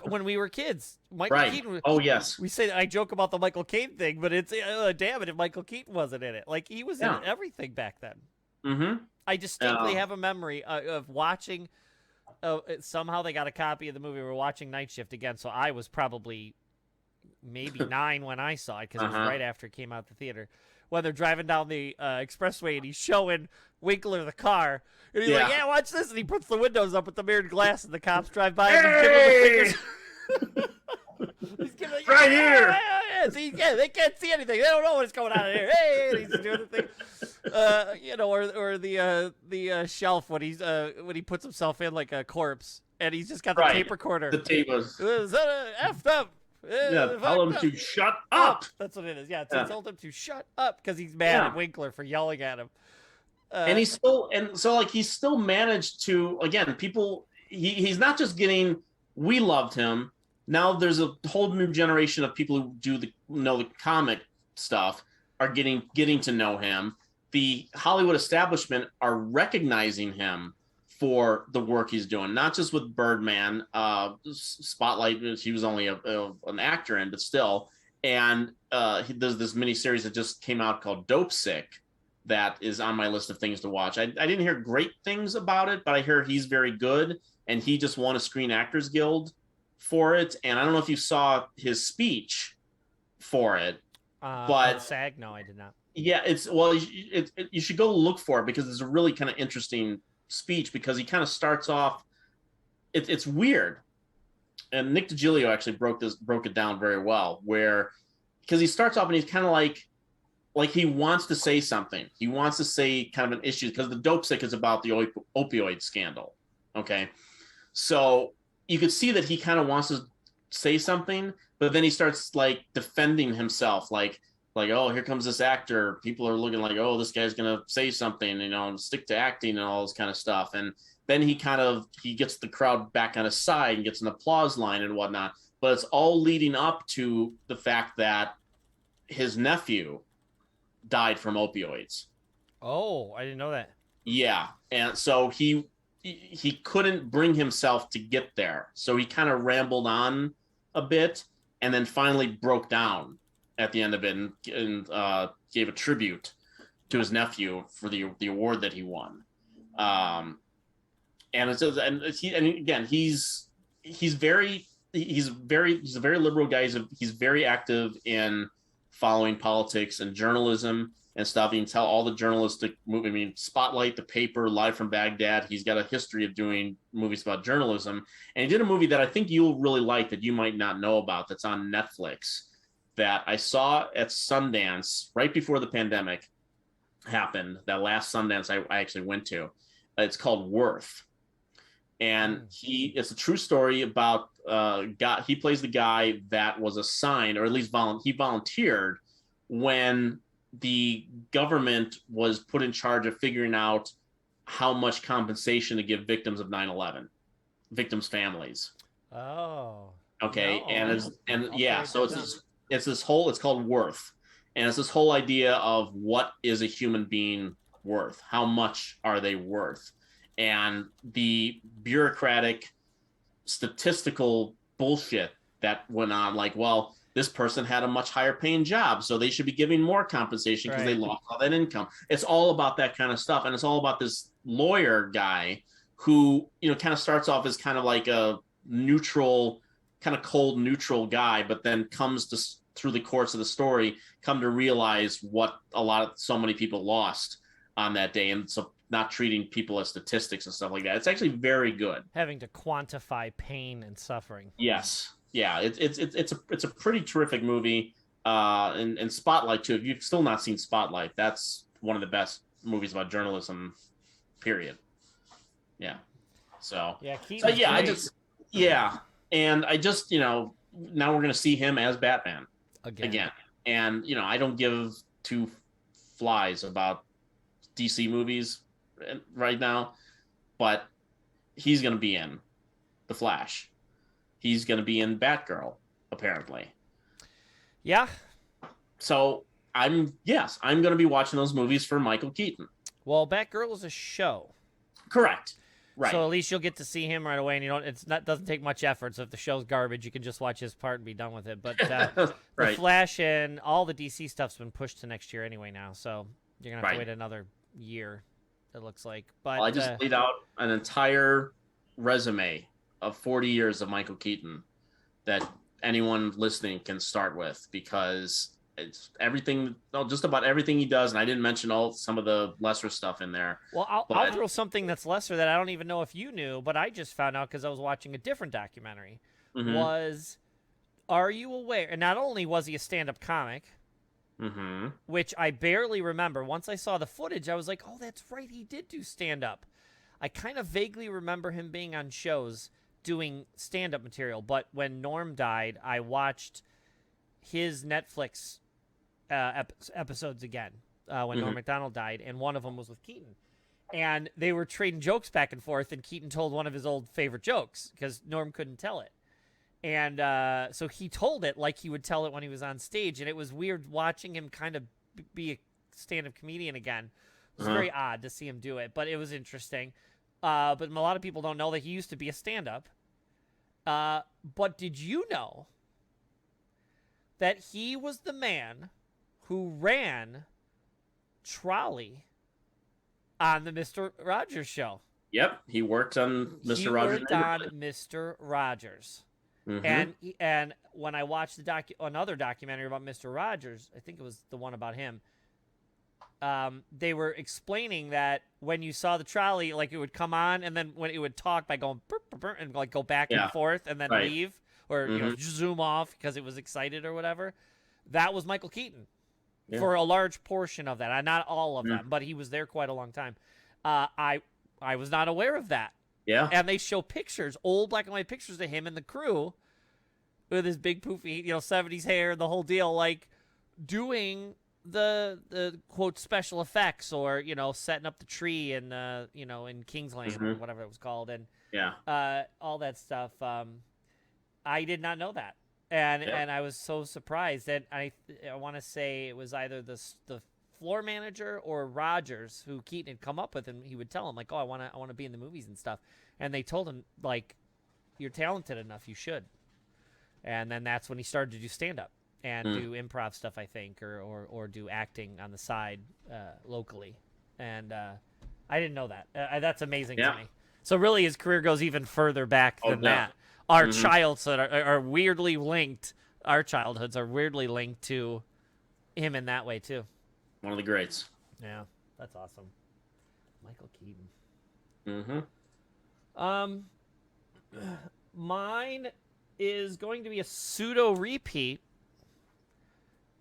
when we were kids. Michael Keaton. Oh yes. I joke about the Michael Keaton thing, but it's damn it if Michael Keaton wasn't in it. Like, he was in everything back then. Mm-hmm. I distinctly have a memory of watching. Somehow they got a copy of the movie. We were watching Night Shift again, so I was probably maybe 9 when I saw it because it was right after it came out the theater. When they're driving down the expressway and he's showing Winkler the car. And he's like, yeah, watch this. And he puts the windows up with the mirrored glass and the cops drive by and he's giving them the fingers. He's giving, right here. See, they can't see anything. They don't know what's going on in here. Hey, and he's doing the thing. Or the shelf when he puts himself in like a corpse and he's just got the tape recorder. The tape was effed up. Tell him to shut up. That's what it is. Yeah, told him to shut up because he's mad at Winkler for yelling at him. And he's still managed to, again, people. He's not just getting. We loved him. Now there's a whole new generation of people who know the comic stuff are getting to know him. The Hollywood establishment are recognizing him for the work he's doing, not just with Birdman, Spotlight, he was only an actor in, but still. And there's this miniseries that just came out called Dope Sick that is on my list of things to watch. I didn't hear great things about it, but I hear he's very good, and he just won a Screen Actors Guild for it. And I don't know if you saw his speech for it, but SAG, no, I did not. Yeah, you should go look for it because it's a really kind of interesting speech because he kind of starts off it's weird, and Nick DiGilio actually broke it down very well, where because he starts off and he's kind of like he wants to say something, he wants to say kind of an issue because the Dope Sick is about the opioid scandal. Okay, so you could see that he kind of wants to say something, but then he starts like defending himself, like oh, here comes this actor. People are looking like, oh, this guy's gonna say something, and stick to acting and all this kind of stuff. And then he gets the crowd back on his side and gets an applause line and whatnot. But it's all leading up to the fact that his nephew died from opioids. Oh, I didn't know that. Yeah, and so he couldn't bring himself to get there, so he kind of rambled on a bit, and then finally broke down at the end of it and gave a tribute to his nephew for the award that he won. And again, he's very he's a very liberal guy. He's very active in following politics and journalism and stuff. You can tell all the journalistic movie. I mean, Spotlight, The Paper, Live from Baghdad. He's got a history of doing movies about journalism. And he did a movie that I think you'll really like that you might not know about that's on Netflix that I saw at Sundance right before the pandemic happened. That last Sundance I actually went to. It's called Worth. And it's a true story about he plays the guy that was assigned, or at least he volunteered when the government was put in charge of figuring out how much compensation to give victims of 9/11, victims' families. Oh. Okay. No. It's called Worth. And it's this whole idea of what is a human being worth? How much are they worth? And the bureaucratic statistical bullshit that went on, like, well, this person had a much higher paying job, so they should be giving more compensation because they lost all that income. It's all about that kind of stuff. And it's all about this lawyer guy who, kind of starts off as kind of like a neutral, kind of cold, neutral guy, but then comes to, through the course of the story, come to realize what so many people lost on that day. And so not treating people as statistics and stuff like that. It's actually very good. Having to quantify pain and suffering. Yes. Yeah, it's a pretty terrific movie. And Spotlight too. If you've still not seen Spotlight, that's one of the best movies about journalism, period. Yeah. So Keaton. So and I just now we're gonna see him as Batman again. And I don't give two flies about DC movies right now, but he's gonna be in The Flash. He's going to be in Batgirl, apparently. Yeah. So I'm going to be watching those movies for Michael Keaton. Well, Batgirl is a show. Correct. Right. So at least you'll get to see him right away, and doesn't take much effort. So if the show's garbage, you can just watch his part and be done with it. But The Flash and all the DC stuff's been pushed to next year anyway now, so you're gonna have to wait another year. It looks like. But I just laid out an entire resume of 40 years of Michael Keaton that anyone listening can start with, because it's just about everything he does. And I didn't mention some of the lesser stuff in there. Well, I'll throw something that's lesser that I don't even know if you knew, but I just found out because I was watching a different documentary. Are you aware? And not only was he a stand-up comic, which I barely remember. Once I saw the footage, I was like, oh, that's right. He did do stand-up. I kind of vaguely remember him being on shows doing stand-up material, but when Norm died, I watched his Netflix episodes again when Norm Macdonald died, and one of them was with Keaton. And they were trading jokes back and forth, and Keaton told one of his old favorite jokes because Norm couldn't tell it. And so he told it like he would tell it when he was on stage, and it was weird watching him kind of be a stand-up comedian again. It was very odd to see him do it, but it was interesting. But a lot of people don't know that he used to be a stand-up. But did you know that he was the man who ran Trolley on the Mr. Rogers show? Yep, he worked on Mr. Rogers. He worked on Mr. Rogers. And when I watched another documentary about Mr. Rogers, I think it was the one about him, they were explaining that when you saw the trolley, like it would come on, and then when it would talk by going burp, burp, burp, and like go back and forth, and then leave or zoom off because it was excited or whatever. That was Michael Keaton for a large portion of that, not all of them, but he was there quite a long time. I was not aware of that. Yeah, and they show pictures, old black and white pictures of him and the crew with his big poofy, 70s hair, the whole deal, like doing the quote special effects, or setting up the tree in in Kingsland or whatever it was called, and all that stuff. I did not know that, and I was so surprised. And I want to say it was either the floor manager or Rogers who Keaton had come up with, and he would tell him like, oh, I want to be in the movies and stuff, and they told him like, you're talented enough, you should. And then that's when he started to do stand up and do improv stuff, I think, or do acting on the side locally. And I didn't know that. That's amazing to me. So really his career goes even further back than that. our childhood are weirdly linked. Our childhoods are weirdly linked to him in that way too. One of the greats. Yeah, that's awesome. Michael Keaton. Mine is going to be a pseudo repeat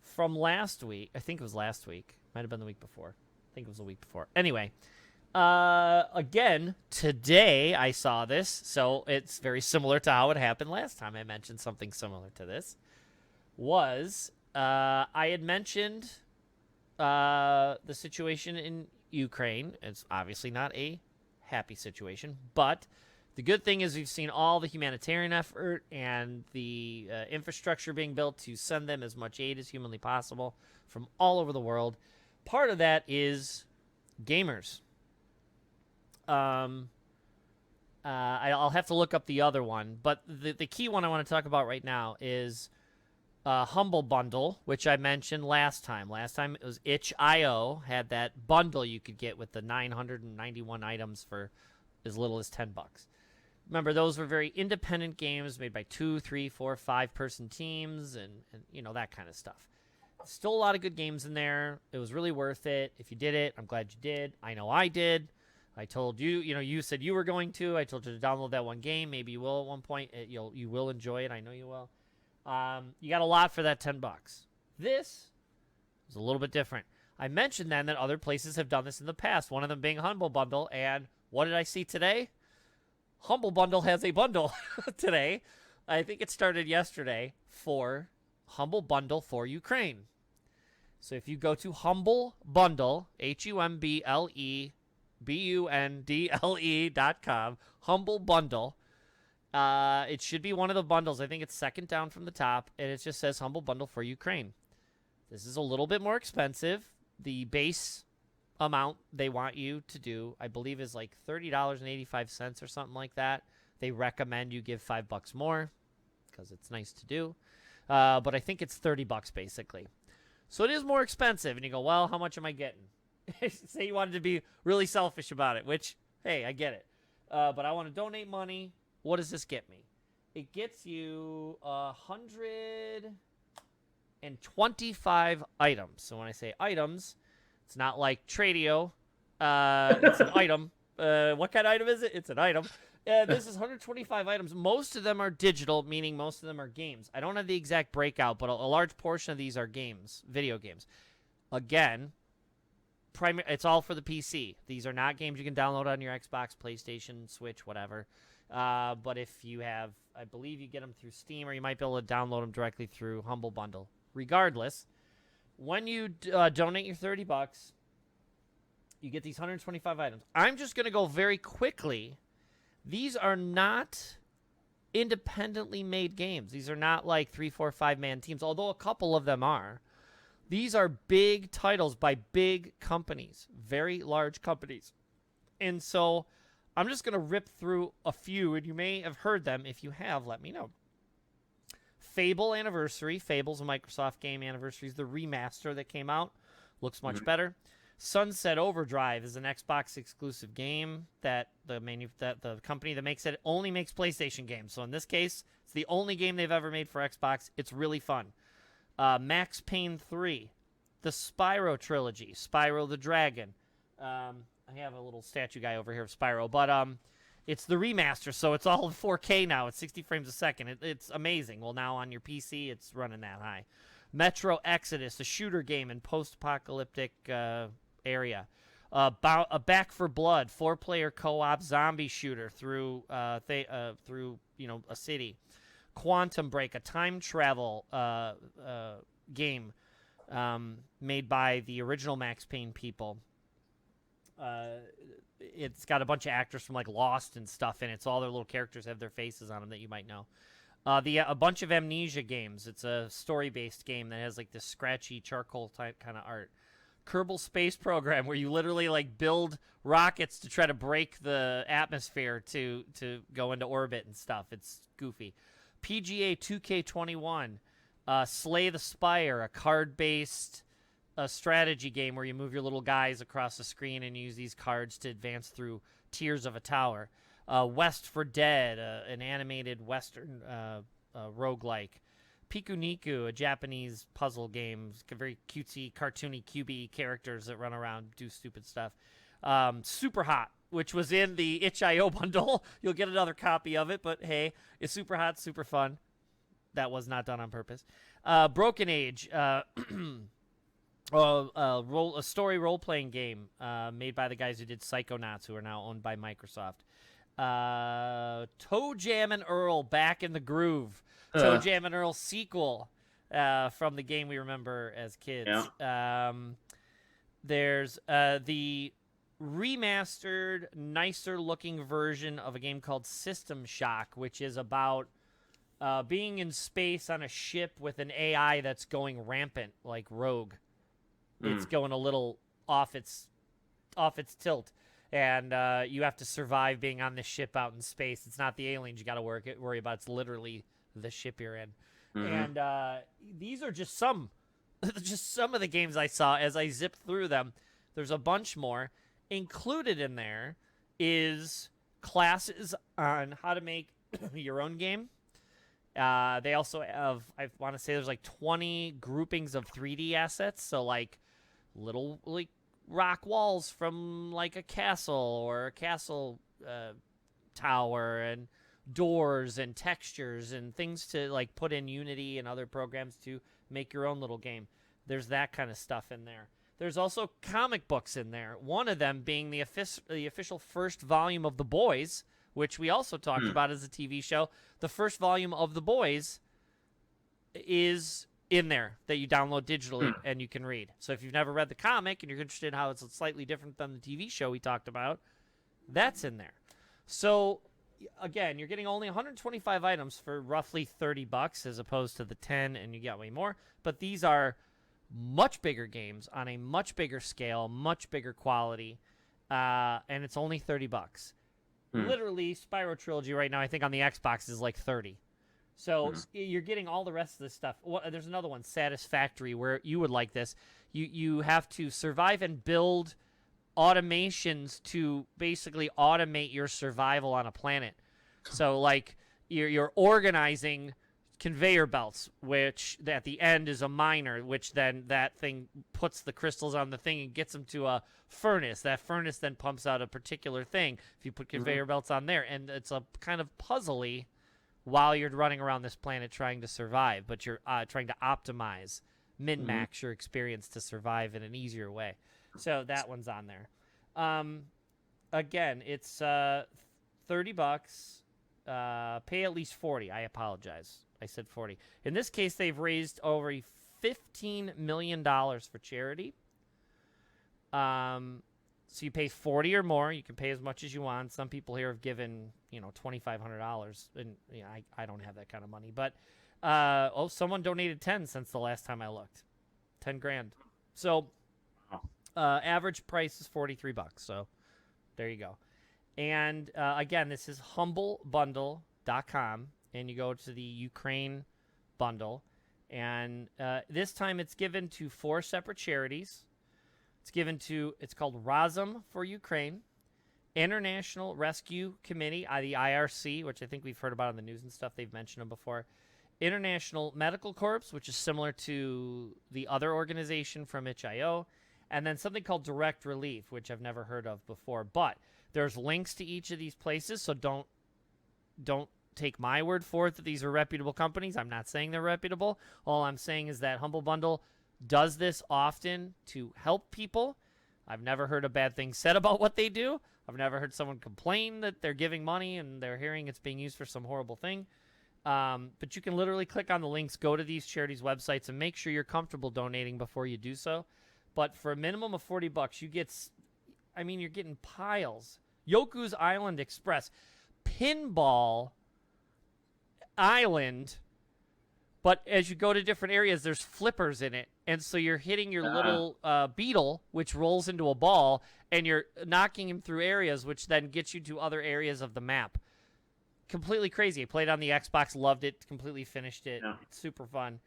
from last week. I think it was last week. Might have been the week before. I think it was the week before. Anyway, again, today I saw this, so it's very similar to how it happened last time I mentioned something similar to this. I had mentioned the situation in Ukraine. It's obviously not a happy situation, but the good thing is we've seen all the humanitarian effort and the infrastructure being built to send them as much aid as humanly possible from all over the world. Part of that is gamers. I'll have to look up the other one, but the key one I want to talk about right now is Humble Bundle, which I mentioned last time. Last time it was itch.io, had that bundle you could get with the 991 items for as little as $10. Remember, those were very independent games made by 2, 3, 4, 5-person teams and you know, that kind of stuff. Still a lot of good games in there. It was really worth it. If you did it, I'm glad you did. I know I did. I told you, you said you were going to. I told you to download that one game. Maybe you will at one point. You will enjoy it. I know you will. You got a lot for that $10. This is a little bit different. I mentioned then that other places have done this in the past, one of them being Humble Bundle, and what did I see today? Humble Bundle has a bundle today. I think it started yesterday for Humble Bundle for Ukraine. So if you go to Humble Bundle, HumbleBundle.com, Humble Bundle, it should be one of the bundles. I think it's second down from the top, and it just says Humble Bundle for Ukraine. This is a little bit more expensive. The base amount they want you to do, I believe, is like $30.85 or something like that. They recommend you give $5 more because it's nice to do. But I think it's $30 basically. So it is more expensive, and you go, well, how much am I getting? Say you wanted to be really selfish about it, which, hey, I get it. But I want to donate money. What does this get me? It gets you 125 items. So when I say items, it's not like Tradio. It's an item. What kind of item is it? It's an item. This is 125 items. Most of them are digital, meaning most of them are games. I don't have the exact breakout, but a large portion of these are games, video games. Again, it's all for the PC. These are not games you can download on your Xbox, PlayStation, Switch, whatever. But if you have, I believe you get them through Steam, or you might be able to download them directly through Humble Bundle. Regardless, when you donate your $30, you get these 125 items. I'm just going to go very quickly. These are not independently made games. These are not like 3, 4, 5-man teams, although a couple of them are. These are big titles by big companies, very large companies. And so I'm just going to rip through a few, and you may have heard them. If you have, let me know. Fable Anniversary. Fable's a Microsoft game. Anniversary is the remaster that came out. Looks much better. Sunset Overdrive is an Xbox exclusive game that the company that makes it only makes PlayStation games. So in this case, it's the only game they've ever made for Xbox. It's really fun. Max Payne 3, the Spyro trilogy, Spyro the Dragon. I have a little statue guy over here of Spyro, but it's the remaster, so it's all 4K now. It's 60 frames a second. It's amazing. Well, now on your PC, it's running that high. Metro Exodus, a shooter game in post-apocalyptic area. Back for Blood, 4-player co-op zombie shooter through a city. Quantum Break, a time travel game made by the original Max Payne people. It's got a bunch of actors from like Lost and stuff in it, so all their little characters have their faces on them that you might know. A bunch of Amnesia games. It's a story-based game that has like this scratchy charcoal type kind of art. Kerbal Space Program, where you literally like build rockets to try to break the atmosphere to go into orbit and stuff. It's goofy. PGA 2K21, Slay the Spire, a card-based strategy game where you move your little guys across the screen and use these cards to advance through tiers of a tower. West for Dead, an animated Western roguelike. Piku Niku, a Japanese puzzle game, very cutesy, cartoony, cubey characters that run around, do stupid stuff. Super Hot, which was in the itch.io bundle. You'll get another copy of it, but hey, it's super hot, super fun. That was not done on purpose. Broken Age, a story role-playing game made by the guys who did Psychonauts, who are now owned by Microsoft. Toe Jam and Earl, Back in the Groove. Toe Jam and Earl sequel from the game we remember as kids. Yeah. There's the remastered, nicer-looking version of a game called System Shock, which is about being in space on a ship with an AI that's going rampant, like Rogue. It's going a little off its tilt, and you have to survive being on this ship out in space. It's not the aliens you got to worry about. It's literally the ship you're in. And these are just some of the games I saw as I zipped through them. There's a bunch more. Included in there is classes on how to make your own game. They also have, I want to say there's like 20 groupings of 3D assets. So like little like rock walls from like a castle or a castle tower, and doors and textures and things to like put in Unity and other programs to make your own little game. There's that kind of stuff in there. There's also comic books in there. One of them being the official first volume of The Boys, which we also talked about as a TV show. The first volume of The Boys is in there that you download digitally and you can read. So if you've never read the comic and you're interested in how it's slightly different than the TV show we talked about, that's in there. So again, you're getting only 125 items for roughly $30 as opposed to the 10, and you get way more. But these are much bigger games on a much bigger scale, much bigger quality, and it's only $30. Literally, Spyro Trilogy right now, I think on the Xbox is like 30. So you're getting all the rest of this stuff. There's another one, Satisfactory, where you would like this. You have to survive and build automations to basically automate your survival on a planet. So like you're organizing conveyor belts, which at the end is a miner, which then that thing puts the crystals on the thing and gets them to a furnace. That furnace then pumps out a particular thing if you put conveyor belts on there. And it's a kind of puzzly while you're running around this planet trying to survive, but you're trying to optimize, min-max your experience to survive in an easier way. So that one's on there. Again, it's $30. Pay at least $40. I apologize. I said 40. In this case, they've raised over $15 million for charity. So you pay 40 or more. You can pay as much as you want. Some people here have given, $2,500, and I don't have that kind of money. But someone donated 10 since the last time I looked. 10 grand. So average price is $43. So there you go. And again, this is humblebundle.com, and you go to the Ukraine bundle, and this time it's given to 4 separate charities. It's called Razum for Ukraine, International Rescue Committee, the IRC, which I think we've heard about in the news and stuff. They've mentioned them before. International Medical Corps, which is similar to the other organization from itch.io, and then something called Direct Relief, which I've never heard of before. But there's links to each of these places, so don't take my word for it that these are reputable companies. I'm not saying they're reputable. All I'm saying is that Humble Bundle does this often to help people. I've never heard a bad thing said about what they do. I've never heard someone complain that they're giving money and they're hearing it's being used for some horrible thing. But you can literally click on the links, go to these charities' websites, and make sure you're comfortable donating before you do so. But for a minimum of $40, you're getting piles. Yoku's Island Express, Pinball Island, but as you go to different areas, there's flippers in it, and so you're hitting your little beetle, which rolls into a ball, and you're knocking him through areas, which then gets you to other areas of the map. Completely crazy. I played on the Xbox, loved it, completely finished it. Yeah. It's super fun.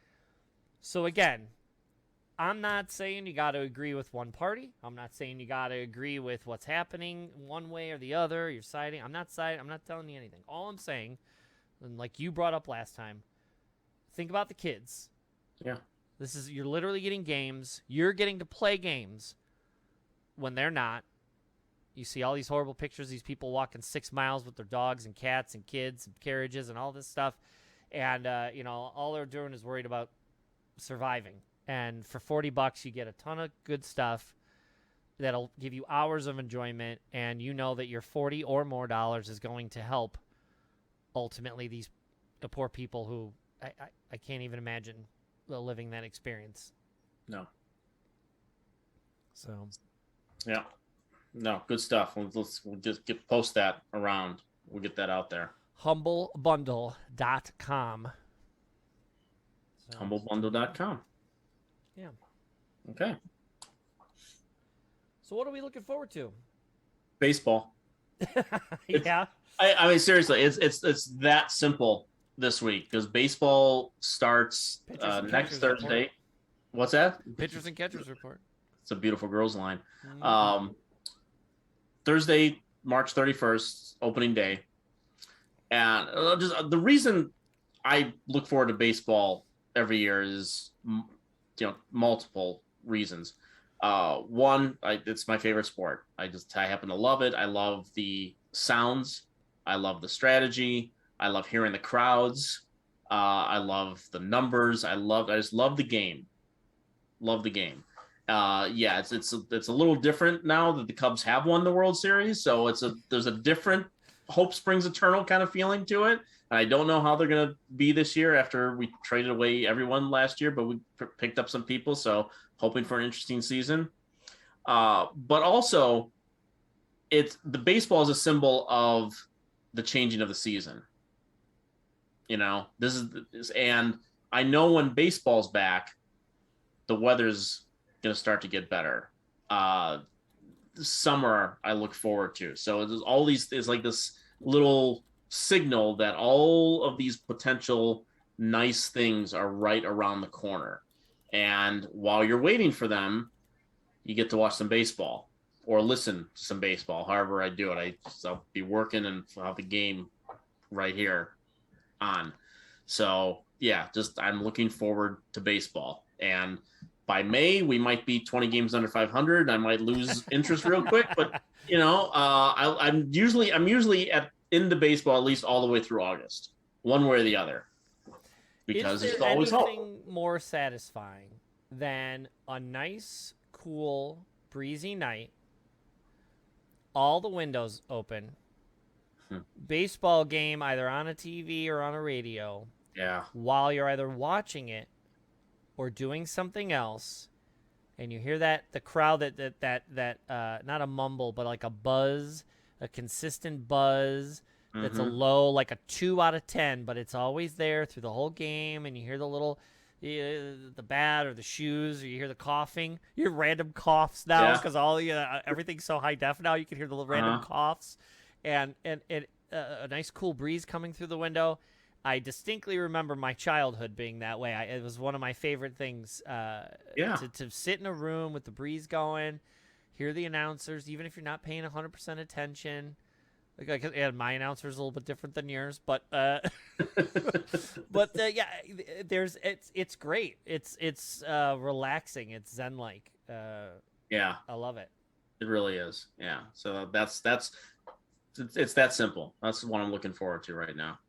So again, I'm not saying you got to agree with one party. I'm not saying you got to agree with what's happening one way or the other. You're siding. I'm not siding. I'm not telling you anything. All I'm saying, and like you brought up last time, think about the kids. Yeah. You're literally getting games. You're getting to play games when they're not. You see all these horrible pictures, these people walking 6 miles with their dogs and cats and kids and carriages and all this stuff. And, all they're doing is worried about surviving. And for $40, you get a ton of good stuff that'll give you hours of enjoyment. And you know that your $40 or more is going to help ultimately the poor people who I can't even imagine living that experience. No. So. Yeah. No, good stuff. We'll just post that around. We'll get that out there. Humblebundle.com. Humblebundle.com. Yeah. Okay. So what are we looking forward to? Baseball. Yeah. I mean, seriously, it's that simple this week because baseball starts next Thursday. Report. What's that? Pitchers and catchers report. It's a beautiful girls line. Mm-hmm. Thursday, March 31st, opening day. And the reason I look forward to baseball every year is, multiple reasons. One, it's my favorite sport. I happen to love it. I love the sounds. I love the strategy. I love hearing the crowds. I love the numbers. I just love the game. Love the game. It's a little different now that the Cubs have won the World Series. So there's a different hope springs eternal kind of feeling to it. And I don't know how they're going to be this year after we traded away everyone last year, but we picked up some people. So hoping for an interesting season. But also the baseball is a symbol of the changing of the season. And I know when baseball's back, the weather's going to start to get better. Summer I look forward to. So there's like this little signal that all of these potential nice things are right around the corner. And while you're waiting for them, you get to watch some baseball or listen to some baseball. However I do it, I'll be working and I'll have the game right here on. So yeah, I'm looking forward to baseball. And by May, we might be 20 games under 500. I might lose interest real quick, but I'm usually into baseball at least all the way through August, one way or the other, because it's always hope. Anything more satisfying than a nice, cool, breezy night, all the windows open, baseball game either on a TV or on a radio, while you're either watching it or doing something else, and you hear the crowd that not a mumble, but like a buzz, a consistent buzz that's a low, like a 2 out of 10, but it's always there through the whole game, and you hear the little, the bat or the shoes, or you hear the coughing. You hear random coughs now because everything's so high def now. You can hear the little random coughs, and a nice cool breeze coming through the window. I distinctly remember my childhood being that way. It was one of my favorite things to sit in a room with the breeze going, hear the announcers, even if you're not paying 100% attention. My announcer is a little bit different than yours, but it's great. It's relaxing. It's zen-like. I love it. It really is. Yeah. So it's that simple. That's what I'm looking forward to right now.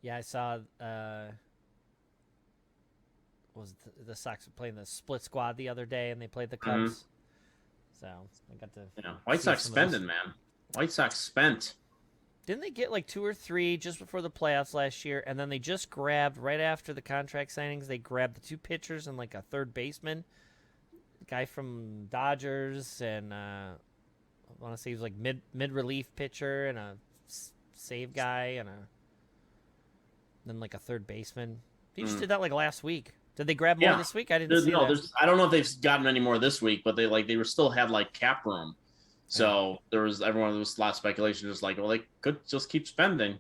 Yeah, I saw the Sox were playing the split squad the other day, and they played the Cubs. So I got to. White Sox spending, man. White Sox spent. Didn't they get like 2 or 3 just before the playoffs last year? And then they just grabbed, right after the contract signings, they grabbed the 2 pitchers and like a third baseman. The guy from Dodgers, and I want to say he was like mid relief pitcher and a save guy, and then like a third baseman. They just did that like last week. Did they grab more this week? I didn't see that. I don't know if they've gotten any more this week, but they were still had like cap room. So there was a lot of speculation, just like, well, they could just keep spending.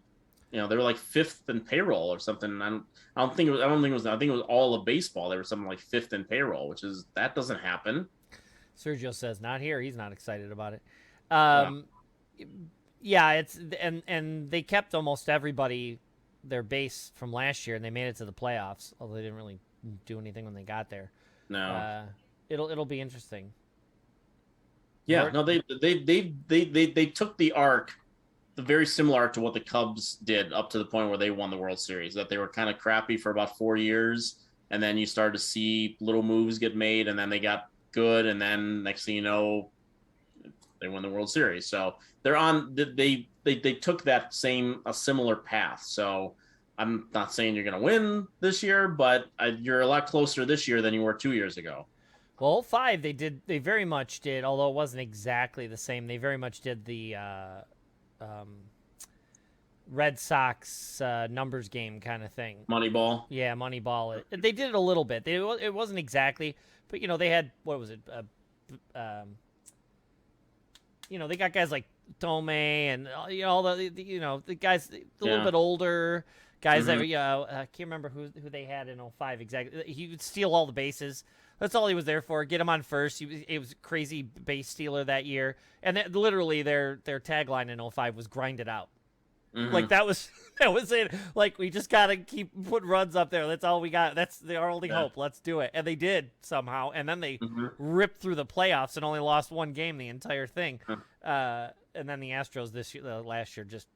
they were like fifth in payroll or something. I don't think it was. I think it was all of baseball. They were something like fifth in payroll, that doesn't happen. Sergio says not here. He's not excited about it. Yeah. Yeah, it's and they kept almost everybody their base from last year, and they made it to the playoffs. Although they didn't really do anything when they got there. No. It'll be interesting. Yeah. No. They took the arc, the very similar to what the Cubs did up to the point where they won the World Series. That they were kind of crappy for about 4 years, and then you started to see little moves get made, and then they got good, and then next thing you know, they won the World Series. So they're on. They took a similar path. So I'm not saying you're going to win this year, but you're a lot closer this year than you were 2 years ago. Well, 05, they very much did, although it wasn't exactly the same. They very much did the Red Sox numbers game kind of thing. Moneyball. Yeah, Moneyball. They did it a little bit. It wasn't exactly, but they had, what was it? They got guys like Tome and all the guys a little bit older guys that I can't remember who they had in 05 exactly. He would steal all the bases. That's all he was there for. Get him on first. It was a crazy base stealer that year, and literally their tagline in 05 was "grind it out." Like that was it. Like, we just gotta keep putting runs up there. That's all we got. That's our only hope. Let's do it. And they did somehow. And then they ripped through the playoffs and only lost one game the entire thing. And then the Astros last year just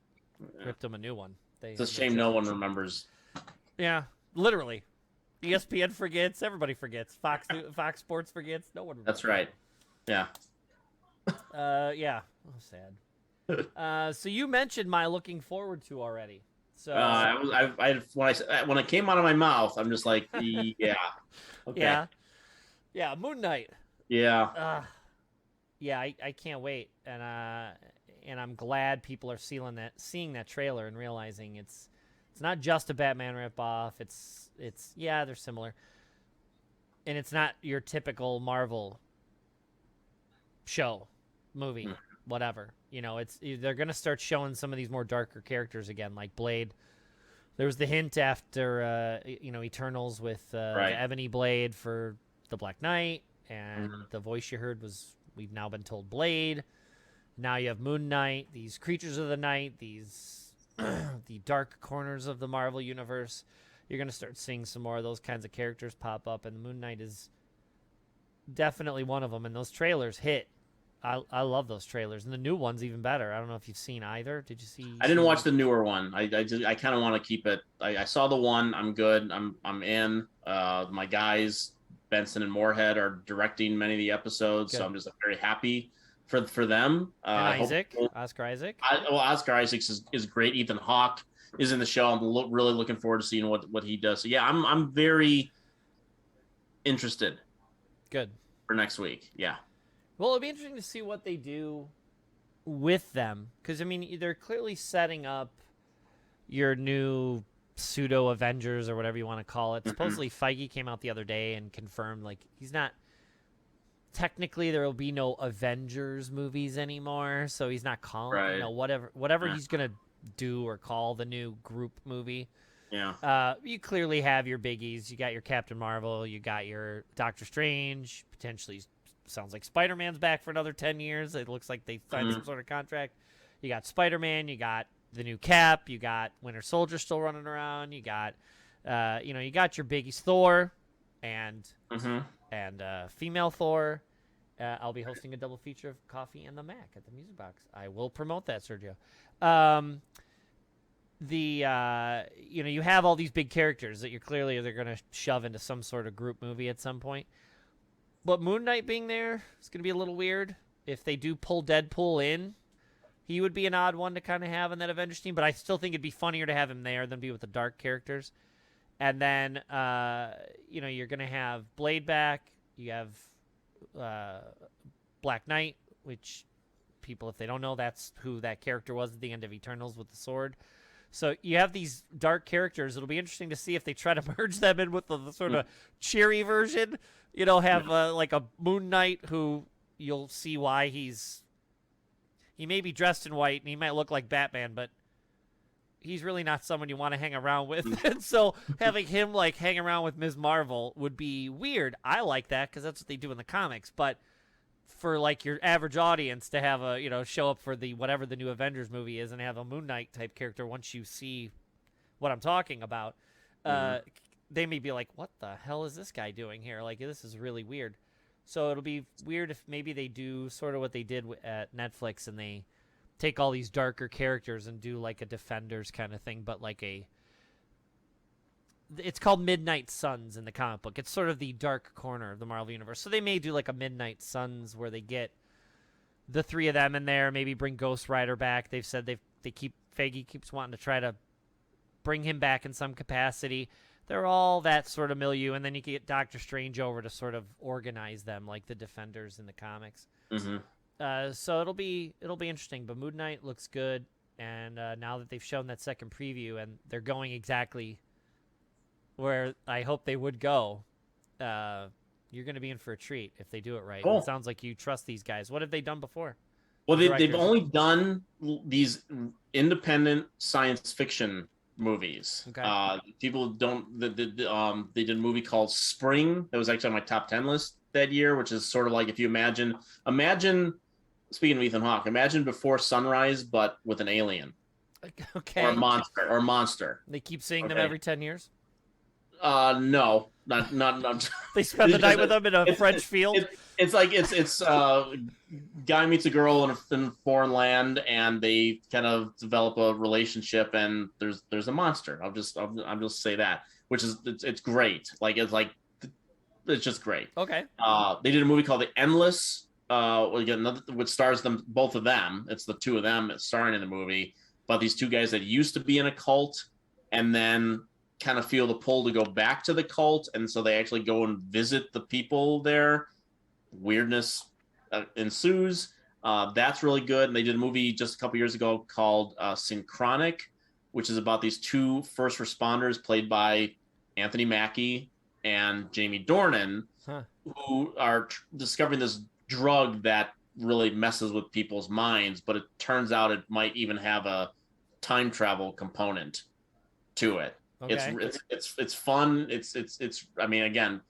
ripped them a new one. It's a shame no one remembers. Yeah, literally. ESPN forgets. Everybody forgets. Fox Sports forgets. No one remembers. That's right. Yeah. Yeah. Oh, sad. So you mentioned my looking forward to already. So when I came out of my mouth, I'm just like, yeah, okay, yeah, Moon Knight. Yeah, yeah, I can't wait, and I'm glad people are seeing that trailer and realizing it's not just a Batman ripoff. It's they're similar, and it's not your typical Marvel show movie. Whatever, they're gonna start showing some of these more darker characters again, like Blade. There was the hint after Eternals with the Ebony Blade for the Black Knight, and the voice you heard was, we've now been told, Blade. Now you have Moon Knight, these creatures of the night, these the dark corners of the Marvel universe. You're gonna start seeing some more of those kinds of characters pop up, and Moon Knight is definitely one of them. And those trailers hit. I love those trailers, and the new one's even better. I don't know if you've seen either. Did you see? I didn't watch the newer one. I kind of want to keep it. I saw the one. I'm good. I'm in. My guys Benson and Moorhead are directing many of the episodes, so I'm just very happy for them. Oscar Isaac. Oscar Isaac is great. Ethan Hawke is in the show. I'm really looking forward to seeing what he does. So yeah, I'm very interested. Good for next week. Yeah. Well, it'll be interesting to see what they do with them, because they're clearly setting up your new pseudo Avengers or whatever you want to call it. Supposedly Feige came out the other day and confirmed, like, he's not technically, there will be no Avengers movies anymore, so he's not calling whatever he's gonna do or call the new group movie. Yeah. You clearly have your biggies. You got your Captain Marvel. You got your Doctor Strange. Potentially. Sounds like Spider-Man's back for another 10 years. It looks like they signed some sort of contract. You got Spider-Man. You got the new Cap. You got Winter Soldier still running around. You got, you got your biggies, Thor, and female Thor. I'll be hosting a double feature of Coffee and the Mac at the Music Box. I will promote that, Sergio. You have all these big characters that they're going to shove into some sort of group movie at some point. But Moon Knight being there is going to be a little weird. If they do pull Deadpool in, he would be an odd one to kind of have in that Avengers team. But I still think it'd be funnier to have him there than be with the dark characters. And then, you're going to have Blade back. You have Black Knight, which people, if they don't know, that's who that character was at the end of Eternals with the sword. So you have these dark characters. It'll be interesting to see if they try to merge them in with the sort of cheery version. Have like a Moon Knight who you'll see why he may be dressed in white and he might look like Batman, but he's really not someone you want to hang around with. And so having him like hang around with Ms. Marvel would be weird. I like that because that's what they do in the comics. But for like your average audience to have a, show up for the whatever the new Avengers movie is and have a Moon Knight type character once you see what I'm talking about, they may be like, what the hell is this guy doing here? Like, this is really weird. So it'll be weird if maybe they do sort of what they did at Netflix and they take all these darker characters and do like a Defenders kind of thing, but like it's called Midnight Suns in the comic book. It's sort of the dark corner of the Marvel Universe. So they may do like a Midnight Suns where they get the three of them in there, maybe bring Ghost Rider back. They've said Feige keeps wanting to try to bring him back in some capacity. They're all that sort of milieu, and then you can get Doctor Strange over to sort of organize them like the Defenders in the comics. So it'll be interesting. But Moon Knight looks good, and now that they've shown that second preview and they're going exactly where I hope they would go, you're going to be in for a treat if they do it right. Cool. It sounds like you trust these guys. What have they done before? Well, they've only done these independent science fiction movies. Okay. People don't. They did a movie called Spring that was actually on my top 10 list that year, which is sort of like if you imagine. Speaking of Ethan Hawke, imagine Before Sunrise, but with an alien. Okay. Or a monster. They keep seeing them every 10 years. No, not. They spend the night with them in a French field. It's like guy meets a girl in a foreign land, and they kind of develop a relationship, and there's a monster. I'll just say that, which is it's great. It's just great. Okay. They did a movie called The Endless, which stars both of them. It's the two of them starring in the movie, but these two guys that used to be in a cult, and then kind of feel the pull to go back to the cult, and so they actually go and visit the people there. Weirdness ensues. That's really good. And they did a movie just a couple years ago called Synchronic, which is about these two first responders played by Anthony Mackie and Jamie Dornan, who are discovering this drug that really messes with people's minds, but it turns out it might even have a time travel component to it. Okay. It's fun. It's I mean, again,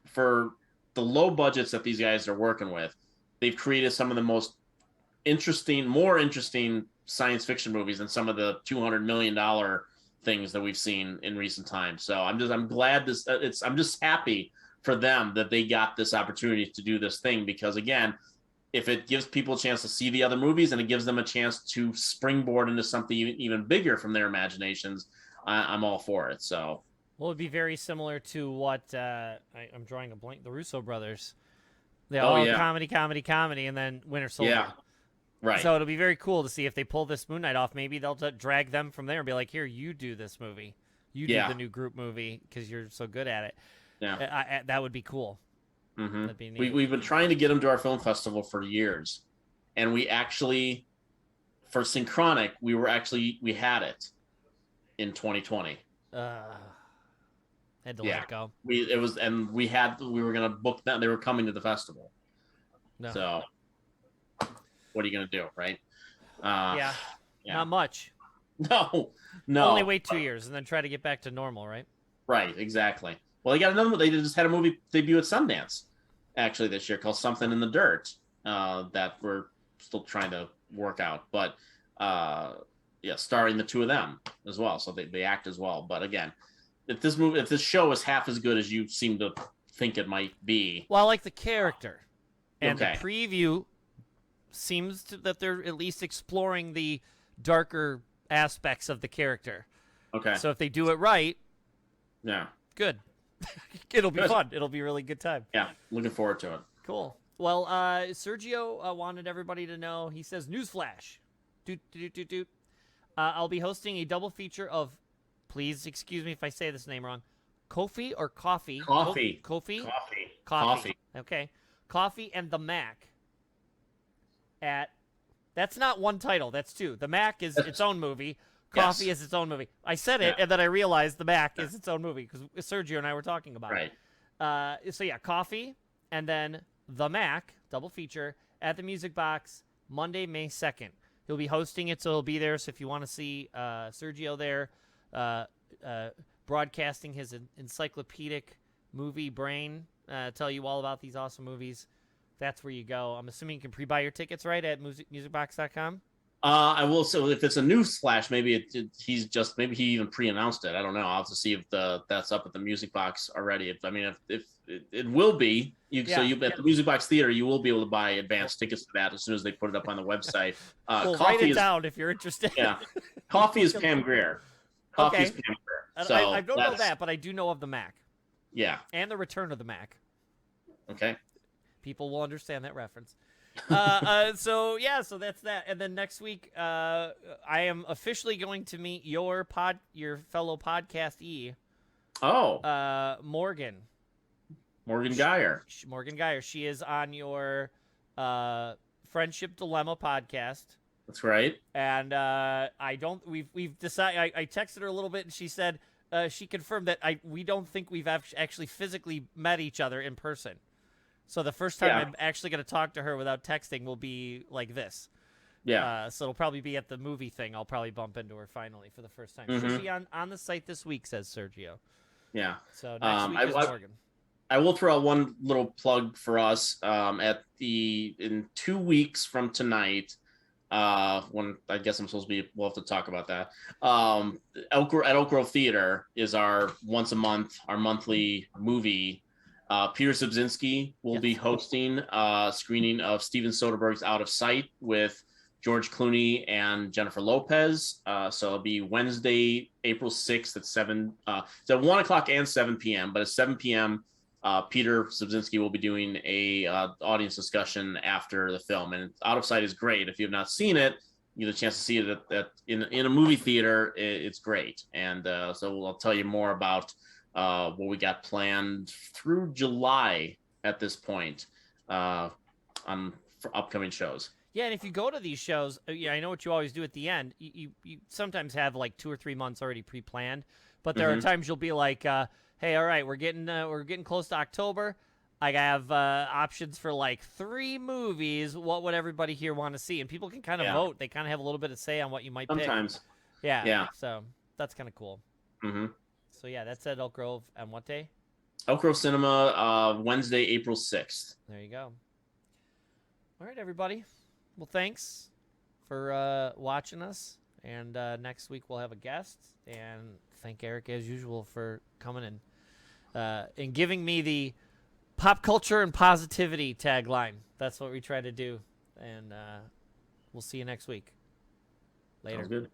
for the low budgets that these guys are working with, they've created some of the more interesting science fiction movies than some of the $200 million things that we've seen in recent times. So I'm glad I'm just happy for them that they got this opportunity to do this thing, because again, if it gives people a chance to see the other movies and it gives them a chance to springboard into something even bigger from their imaginations, I'm all for it. So, well, it'd be very similar to what I'm drawing a blank. The Russo brothers, they all comedy, and then Winter Soldier. Yeah, right. So it'll be very cool to see if they pull this Moon Knight off. Maybe they'll drag them from there and be like, "Here, you do this movie. You do the new group movie because you're so good at it." Yeah, that would be cool. Mm-hmm. That'd be neat. We've been trying to get them to our film festival for years, and we actually, for Synchronic, we had it in 2020. Had to let it go. We were gonna book them. They were coming to the festival. No. So what are you gonna do, right? Yeah. Not much. No. Only wait 2 years and then try to get back to normal, right? Right, exactly. Well, they got another one. They just had a movie debut at Sundance actually this year called Something in the Dirt that we're still trying to work out, but starring the two of them as well, so they act as well. But again, if this show is half as good as you seem to think it might be, well, I like the character, and the preview seems that they're at least exploring the darker aspects of the character. Okay. So if they do it right, good. It'll be fun. It'll be a really good time. Yeah, looking forward to it. Cool. Well, Sergio wanted everybody to know. He says, "Newsflash, I'll be hosting a double feature of, please excuse me if I say this name wrong, Kofi or Coffee? Coffee. Coffee. Okay. Coffee and the Mac. That's not one title. That's two. The Mac is its own movie. Coffee is its own movie. I said it, and then I realized the Mac is its own movie because Sergio and I were talking about it. So yeah, Coffee, and then the Mac double feature at the Music Box Monday, May 2nd. He'll be hosting it, so he'll be there. So if you want to see Sergio there broadcasting his encyclopedic movie brain, tell you all about these awesome movies, that's where you go. I'm assuming you can pre-buy your tickets, right, at musicbox.com? I will. So if it's a new Slash, maybe maybe he even pre-announced it. I don't know. I'll have to see if that's up at the Music Box already. If it will be, so you at the Music Box Theater, you will be able to buy advanced tickets to that as soon as they put it up on the website. Well, write it down if you're interested. Yeah, Coffee is Pam Grier. Coffee is Pam Grier. So I don't know that, but I do know of the Mac. Yeah, and the Return of the Mac. Okay, people will understand that reference. So that's that. And then next week, I am officially going to meet your fellow podcastee. Oh, Morgan Geyer. Morgan Geyer. She is on your Friendship Dilemma podcast. That's right. And we've decided. I texted her a little bit, and she said she confirmed that we don't think we've actually physically met each other in person. So the first time I'm actually going to talk to her without texting will be like this. Yeah. So it'll probably be at the movie thing. I'll probably bump into her finally for the first time. She'll be on the site this week, says Sergio. Yeah. So next week is Morgan. I will throw out one little plug for us. In 2 weeks from tonight, when I guess we'll have to talk about that. At Elk Grove Theater is our once a month, our monthly movie. Peter Subzinski will be hosting a screening of Steven Soderbergh's Out of Sight with George Clooney and Jennifer Lopez. So it'll be Wednesday, April 6th at 7. It's at 1 o'clock and 7 p.m. But at 7 p.m., Peter Subzinski will be doing a audience discussion after the film. And Out of Sight is great. If you have not seen it, you get a chance to see it in a movie theater. It's great. And so I'll tell you more about what we got planned through July at this point for upcoming shows. Yeah, and if you go to these shows, I know what you always do at the end. You sometimes have like 2 or 3 months already pre-planned, but there are times you'll be like, "Hey, all right, we're getting close to October. I have options for like 3 movies. What would everybody here want to see?" And people can kind of vote. They kind of have a little bit of say on what you might pick. Sometimes. Yeah. So that's kind of cool. Mm-hmm. So yeah, that's at Elk Grove. And what day? Elk Grove Cinema, Wednesday, April 6th. There you go. All right, everybody. Well, thanks for watching us. And next week we'll have a guest. And thank Eric, as usual, for coming and giving me the pop culture and positivity tagline. That's what we try to do. And we'll see you next week. Later. Sounds good.